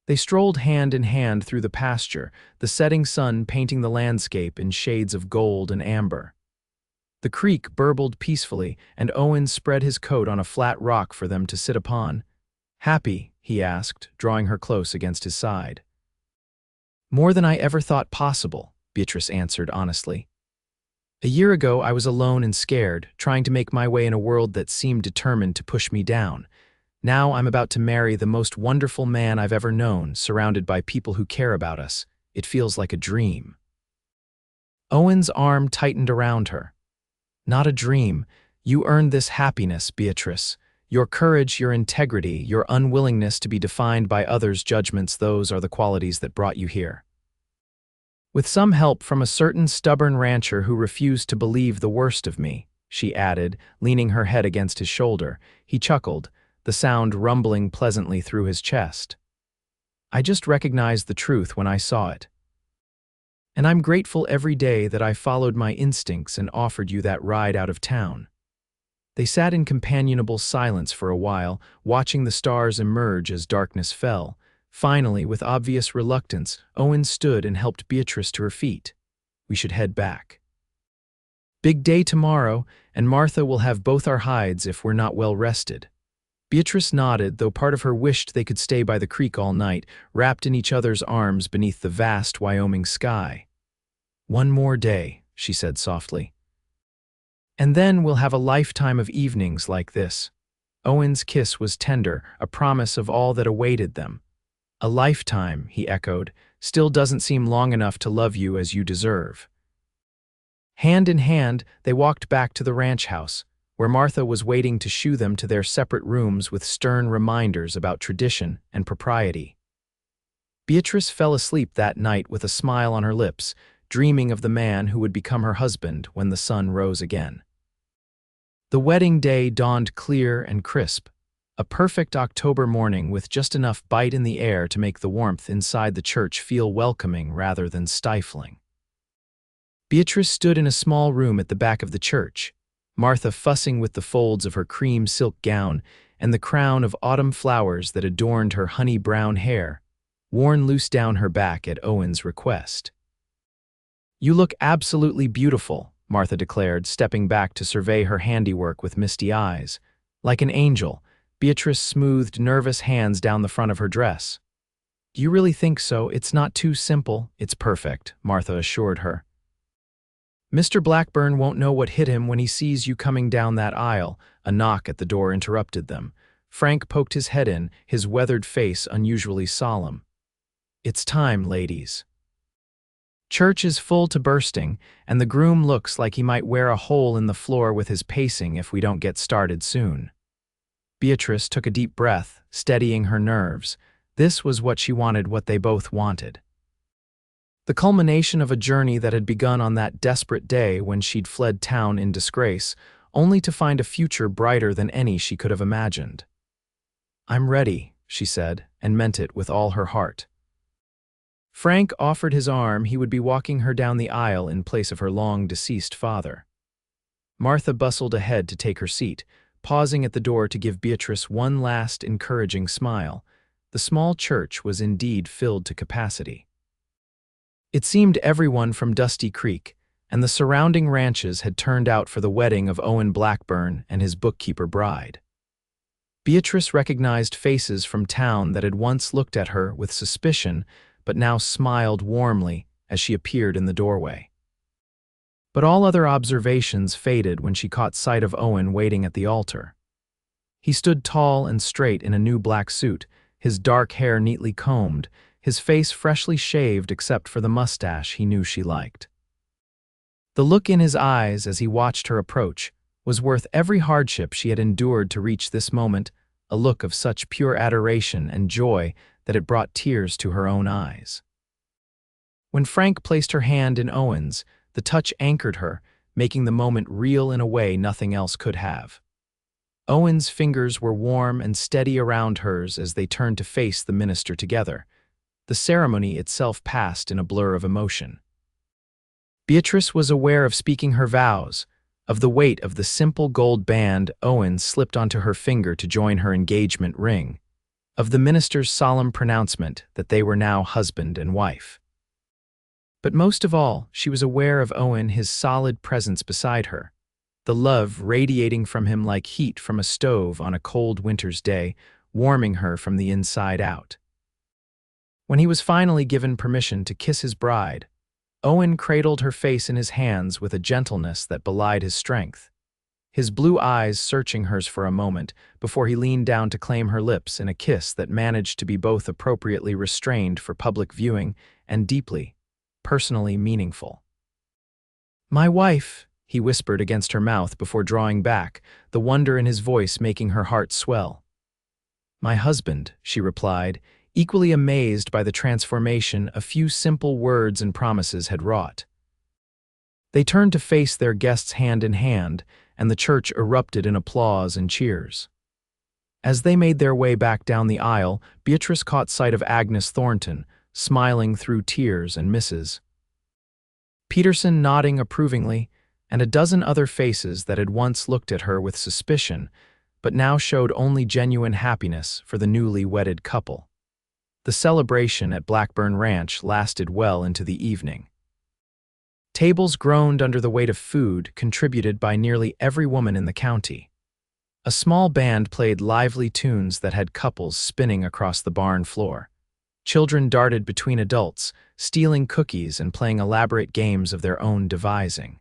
They strolled hand in hand through the pasture, the setting sun painting the landscape in shades of gold and amber. The creek burbled peacefully, and Owen spread his coat on a flat rock for them to sit upon. "Happy?" he asked, drawing her close against his side. "More than I ever thought possible," Beatrice answered honestly. "A year ago I was alone and scared, trying to make my way in a world that seemed determined to push me down. Now I'm about to marry the most wonderful man I've ever known, surrounded by people who care about us. It feels like a dream." Owen's arm tightened around her. "Not a dream. You earned this happiness, Beatrice. Your courage, your integrity, your unwillingness to be defined by others' judgments, those are the qualities that brought you here." "With some help from a certain stubborn rancher who refused to believe the worst of me," she added, leaning her head against his shoulder. He chuckled, the sound rumbling pleasantly through his chest. "I just recognized the truth when I saw it. And I'm grateful every day that I followed my instincts and offered you that ride out of town." They sat in companionable silence for a while, watching the stars emerge as darkness fell. Finally, with obvious reluctance, Owen stood and helped Beatrice to her feet. "We should head back. Big day tomorrow, and Martha will have both our hides if we're not well rested." Beatrice nodded, though part of her wished they could stay by the creek all night, wrapped in each other's arms beneath the vast Wyoming sky. "One more day," she said softly. "And then we'll have a lifetime of evenings like this." Owen's kiss was tender, a promise of all that awaited them. "A lifetime," he echoed, "still doesn't seem long enough to love you as you deserve." Hand in hand, they walked back to the ranch house, where Martha was waiting to shoo them to their separate rooms with stern reminders about tradition and propriety. Beatrice fell asleep that night with a smile on her lips, dreaming of the man who would become her husband when the sun rose again. The wedding day dawned clear and crisp, a perfect October morning with just enough bite in the air to make the warmth inside the church feel welcoming rather than stifling. Beatrice stood in a small room at the back of the church, Martha fussing with the folds of her cream silk gown and the crown of autumn flowers that adorned her honey-brown hair, worn loose down her back at Owen's request. "You look absolutely beautiful," Martha declared, stepping back to survey her handiwork with misty eyes. Like an angel, Beatrice smoothed nervous hands down the front of her dress. "Do you really think so? It's not too simple." "It's perfect," Martha assured her. "Mr. Blackburn won't know what hit him when he sees you coming down that aisle." A knock at the door interrupted them. Frank poked his head in, his weathered face unusually solemn. "It's time, ladies." Church is full to bursting, and the groom looks like he might wear a hole in the floor with his pacing if we don't get started soon. Beatrice took a deep breath, steadying her nerves. This was what she wanted, what they both wanted. The culmination of a journey that had begun on that desperate day when she'd fled town in disgrace, only to find a future brighter than any she could have imagined. "I'm ready," she said, and meant it with all her heart. Frank offered his arm. He would be walking her down the aisle in place of her long-deceased father. Martha bustled ahead to take her seat, pausing at the door to give Beatrice one last encouraging smile. The small church was indeed filled to capacity. It seemed everyone from Dusty Creek and the surrounding ranches had turned out for the wedding of Owen Blackburn and his bookkeeper bride. Beatrice recognized faces from town that had once looked at her with suspicion but now smiled warmly as she appeared in the doorway. But all other observations faded when she caught sight of Owen waiting at the altar. He stood tall and straight in a new black suit, his dark hair neatly combed, his face freshly shaved except for the mustache he knew she liked. The look in his eyes as he watched her approach was worth every hardship she had endured to reach this moment, a look of such pure adoration and joy that it brought tears to her own eyes. When Frank placed her hand in Owen's, the touch anchored her, making the moment real in a way nothing else could have. Owen's fingers were warm and steady around hers as they turned to face the minister together. The ceremony itself passed in a blur of emotion. Beatrice was aware of speaking her vows, of the weight of the simple gold band Owen slipped onto her finger to join her engagement ring, of the minister's solemn pronouncement that they were now husband and wife. But most of all, she was aware of Owen, his solid presence beside her, the love radiating from him like heat from a stove on a cold winter's day, warming her from the inside out. When he was finally given permission to kiss his bride, Owen cradled her face in his hands with a gentleness that belied his strength, his blue eyes searching hers for a moment before he leaned down to claim her lips in a kiss that managed to be both appropriately restrained for public viewing and deeply, personally meaningful. "My wife," he whispered against her mouth before drawing back, the wonder in his voice making her heart swell. "My husband," she replied, equally amazed by the transformation a few simple words and promises had wrought. They turned to face their guests hand in hand, and the church erupted in applause and cheers. As they made their way back down the aisle, Beatrice caught sight of Agnes Thornton, smiling through tears, and Mrs. Peterson nodding approvingly, and a dozen other faces that had once looked at her with suspicion, but now showed only genuine happiness for the newly wedded couple. The celebration at Blackburn Ranch lasted well into the evening. Tables groaned under the weight of food contributed by nearly every woman in the county. A small band played lively tunes that had couples spinning across the barn floor. Children darted between adults, stealing cookies and playing elaborate games of their own devising.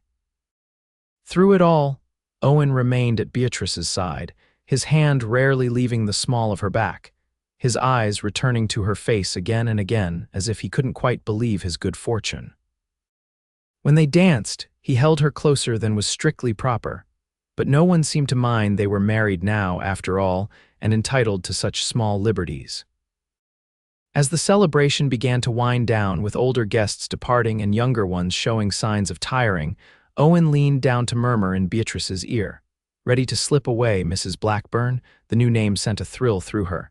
Through it all, Owen remained at Beatrice's side, his hand rarely leaving the small of her back, his eyes returning to her face again and again as if he couldn't quite believe his good fortune. When they danced, he held her closer than was strictly proper, but no one seemed to mind. They were married now, after all, and entitled to such small liberties. As the celebration began to wind down, with older guests departing and younger ones showing signs of tiring, Owen leaned down to murmur in Beatrice's ear. "Ready to slip away, Mrs. Blackburn?" The new name sent a thrill through her.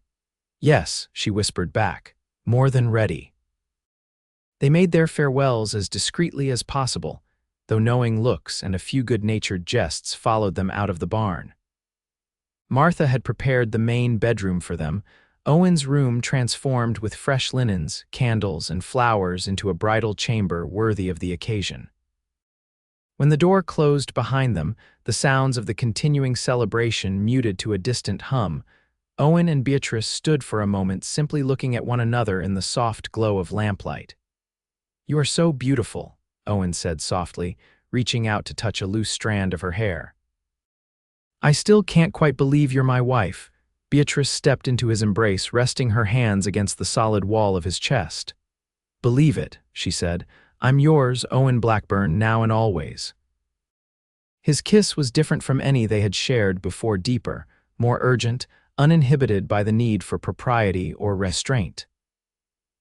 "Yes," she whispered back, "more than ready." They made their farewells as discreetly as possible, though knowing looks and a few good-natured jests followed them out of the barn. Martha had prepared the main bedroom for them, Owen's room transformed with fresh linens, candles, and flowers into a bridal chamber worthy of the occasion. When the door closed behind them, the sounds of the continuing celebration muted to a distant hum. Owen and Beatrice stood for a moment simply looking at one another in the soft glow of lamplight. "You are so beautiful," Owen said softly, reaching out to touch a loose strand of her hair. "I still can't quite believe you're my wife." Beatrice stepped into his embrace, resting her hands against the solid wall of his chest. "Believe it," she said. "I'm yours, Owen Blackburn, now and always." His kiss was different from any they had shared before, deeper, more urgent, uninhibited by the need for propriety or restraint.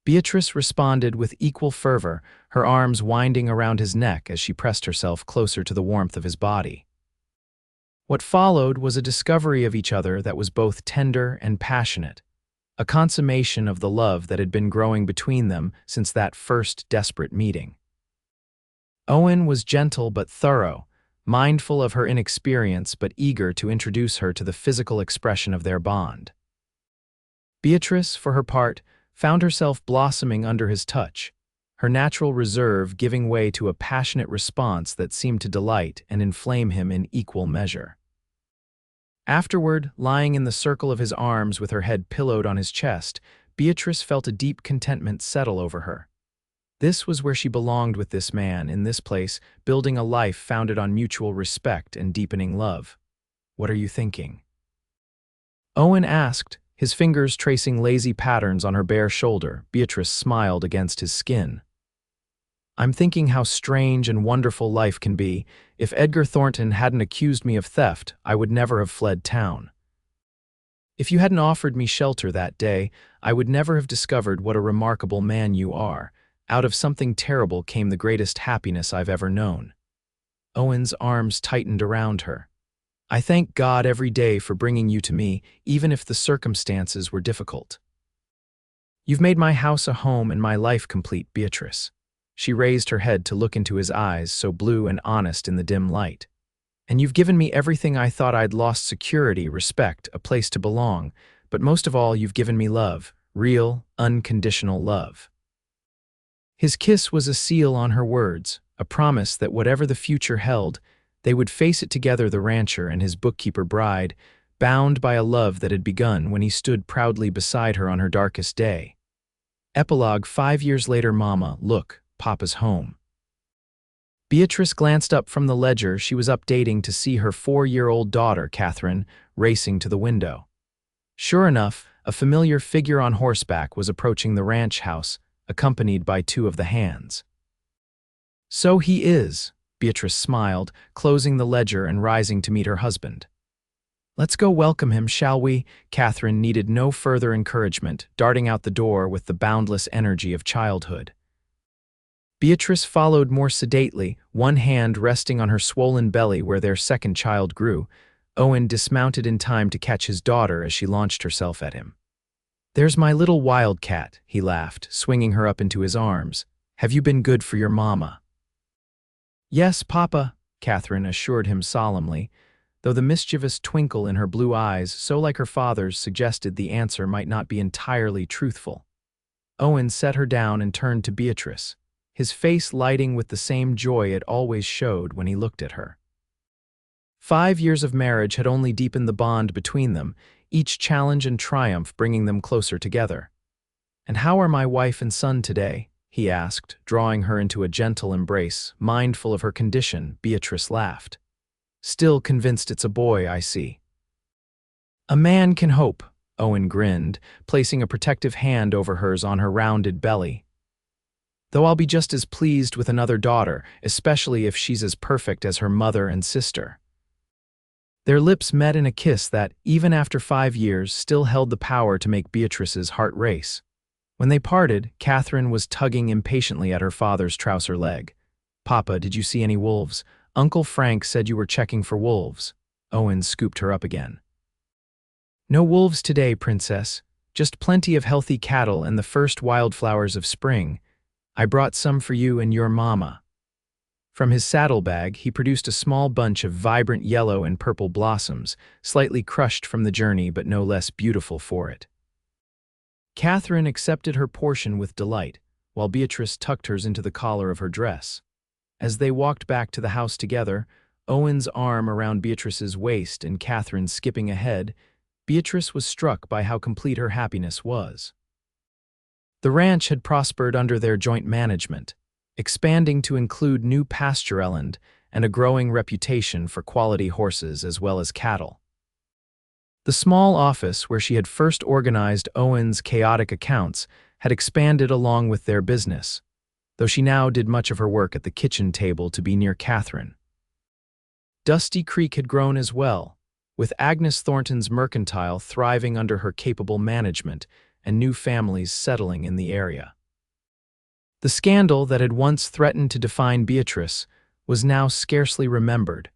Beatrice responded with equal fervor, her arms winding around his neck as she pressed herself closer to the warmth of his body. What followed was a discovery of each other that was both tender and passionate, a consummation of the love that had been growing between them since that first desperate meeting. Owen was gentle but thorough, mindful of her inexperience but eager to introduce her to the physical expression of their bond. Beatrice, for her part, found herself blossoming under his touch, her natural reserve giving way to a passionate response that seemed to delight and inflame him in equal measure. Afterward, lying in the circle of his arms with her head pillowed on his chest, Beatrice felt a deep contentment settle over her. This was where she belonged with this man, in this place, building a life founded on mutual respect and deepening love. "What are you thinking?" Owen asked, his fingers tracing lazy patterns on her bare shoulder. Beatrice smiled against his skin. "I'm thinking how strange and wonderful life can be. If Edgar Thornton hadn't accused me of theft, I would never have fled town. If you hadn't offered me shelter that day, I would never have discovered what a remarkable man you are. Out of something terrible came the greatest happiness I've ever known." Owen's arms tightened around her. "I thank God every day for bringing you to me, even if the circumstances were difficult. You've made my house a home and my life complete, Beatrice." She raised her head to look into his eyes, so blue and honest in the dim light. "And you've given me everything I thought I'd lost: security, respect, a place to belong. But most of all, you've given me love, real, unconditional love." His kiss was a seal on her words, a promise that whatever the future held, they would face it together, the rancher and his bookkeeper bride, bound by a love that had begun when he stood proudly beside her on her darkest day. Epilogue: 5 years later. "Mama, look, Papa's home." Beatrice glanced up from the ledger she was updating to see her 4-year-old daughter, Catherine, racing to the window. Sure enough, a familiar figure on horseback was approaching the ranch house, accompanied by 2 of the hands. "So he is," Beatrice smiled, closing the ledger and rising to meet her husband. "Let's go welcome him, shall we?" Catherine needed no further encouragement, darting out the door with the boundless energy of childhood. Beatrice followed more sedately, one hand resting on her swollen belly where their second child grew. Owen dismounted in time to catch his daughter as she launched herself at him. "There's my little wildcat," he laughed, swinging her up into his arms. "Have you been good for your mama?" "Yes, Papa," Catherine assured him solemnly, though the mischievous twinkle in her blue eyes, so like her father's, suggested the answer might not be entirely truthful. Owen set her down and turned to Beatrice, his face lighting with the same joy it always showed when he looked at her. 5 years of marriage had only deepened the bond between them, each challenge and triumph bringing them closer together. "And how are my wife and son today?" he asked, drawing her into a gentle embrace. Mindful of her condition, Beatrice laughed. "Still convinced it's a boy, I see." "A man can hope," Owen grinned, placing a protective hand over hers on her rounded belly. "Though I'll be just as pleased with another daughter, especially if she's as perfect as her mother and sister." Their lips met in a kiss that, even after 5 years, still held the power to make Beatrice's heart race. When they parted, Catherine was tugging impatiently at her father's trouser leg. "Papa, did you see any wolves? Uncle Frank said you were checking for wolves." Owen scooped her up again. "No wolves today, Princess. Just plenty of healthy cattle and the first wildflowers of spring. I brought some for you and your mama." From his saddlebag, he produced a small bunch of vibrant yellow and purple blossoms, slightly crushed from the journey but no less beautiful for it. Catherine accepted her portion with delight, while Beatrice tucked hers into the collar of her dress. As they walked back to the house together, Owen's arm around Beatrice's waist and Catherine skipping ahead, Beatrice was struck by how complete her happiness was. The ranch had prospered under their joint management, expanding to include new pastureland and a growing reputation for quality horses as well as cattle. The small office where she had first organized Owen's chaotic accounts had expanded along with their business, though she now did much of her work at the kitchen table to be near Catherine. Dusty Creek had grown as well, with Agnes Thornton's mercantile thriving under her capable management and new families settling in the area. The scandal that had once threatened to define Beatrice was now scarcely remembered,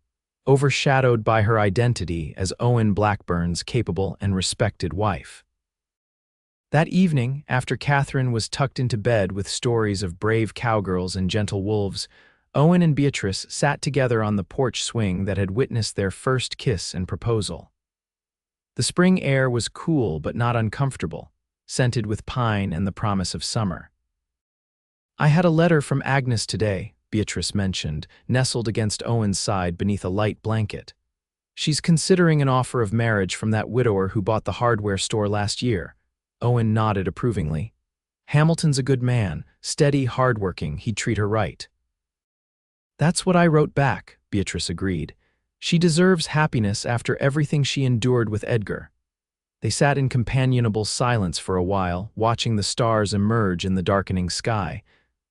overshadowed by her identity as Owen Blackburn's capable and respected wife. That evening, after Catherine was tucked into bed with stories of brave cowgirls and gentle wolves, Owen and Beatrice sat together on the porch swing that had witnessed their first kiss and proposal. The spring air was cool but not uncomfortable, scented with pine and the promise of summer. "I had a letter from Agnes today," Beatrice mentioned, nestled against Owen's side beneath a light blanket. "She's considering an offer of marriage from that widower who bought the hardware store last year." Owen nodded approvingly. "Hamilton's a good man, steady, hardworking, he'd treat her right." "That's what I wrote back," Beatrice agreed. "She deserves happiness after everything she endured with Edgar." They sat in companionable silence for a while, watching the stars emerge in the darkening sky.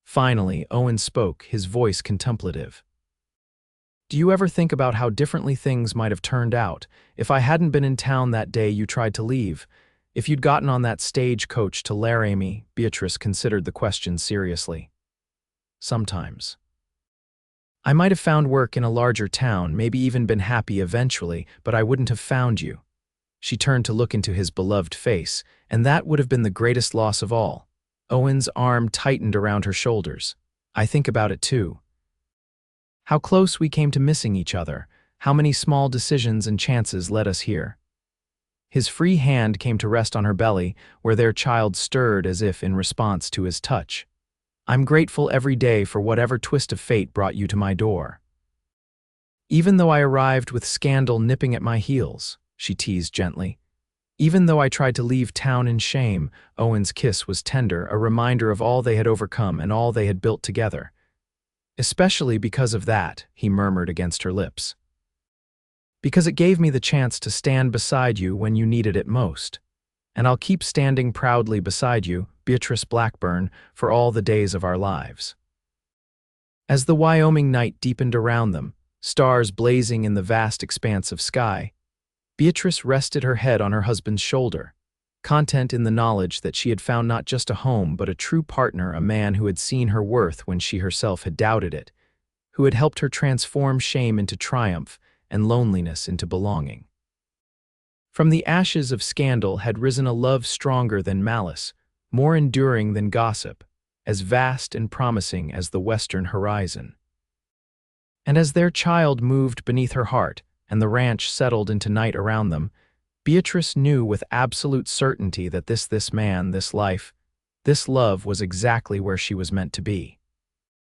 Finally, Owen spoke, his voice contemplative. "Do you ever think about how differently things might have turned out if I hadn't been in town that day you tried to leave? If you'd gotten on that stagecoach to Laramie?" Beatrice considered the question seriously. "Sometimes. I might have found work in a larger town, maybe even been happy eventually, but I wouldn't have found you." She turned to look into his beloved face, and that would have been the greatest loss of all. Owen's arm tightened around her shoulders. "I think about it too. How close we came to missing each other, how many small decisions and chances led us here." His free hand came to rest on her belly, where their child stirred as if in response to his touch. "I'm grateful every day for whatever twist of fate brought you to my door. Even though I arrived with scandal nipping at my heels," she teased gently. "Even though I tried to leave town in shame," Owen's kiss was tender, a reminder of all they had overcome and all they had built together. "Especially because of that," he murmured against her lips. "Because it gave me the chance to stand beside you when you needed it most. And I'll keep standing proudly beside you, Beatrice Blackburn, for all the days of our lives." As the Wyoming night deepened around them, stars blazing in the vast expanse of sky, Beatrice rested her head on her husband's shoulder, content in the knowledge that she had found not just a home but a true partner, a man who had seen her worth when she herself had doubted it, who had helped her transform shame into triumph and loneliness into belonging. From the ashes of scandal had risen a love stronger than malice, more enduring than gossip, as vast and promising as the western horizon. And as their child moved beneath her heart and the ranch settled into night around them, Beatrice knew with absolute certainty that this man, this life, this love was exactly where she was meant to be.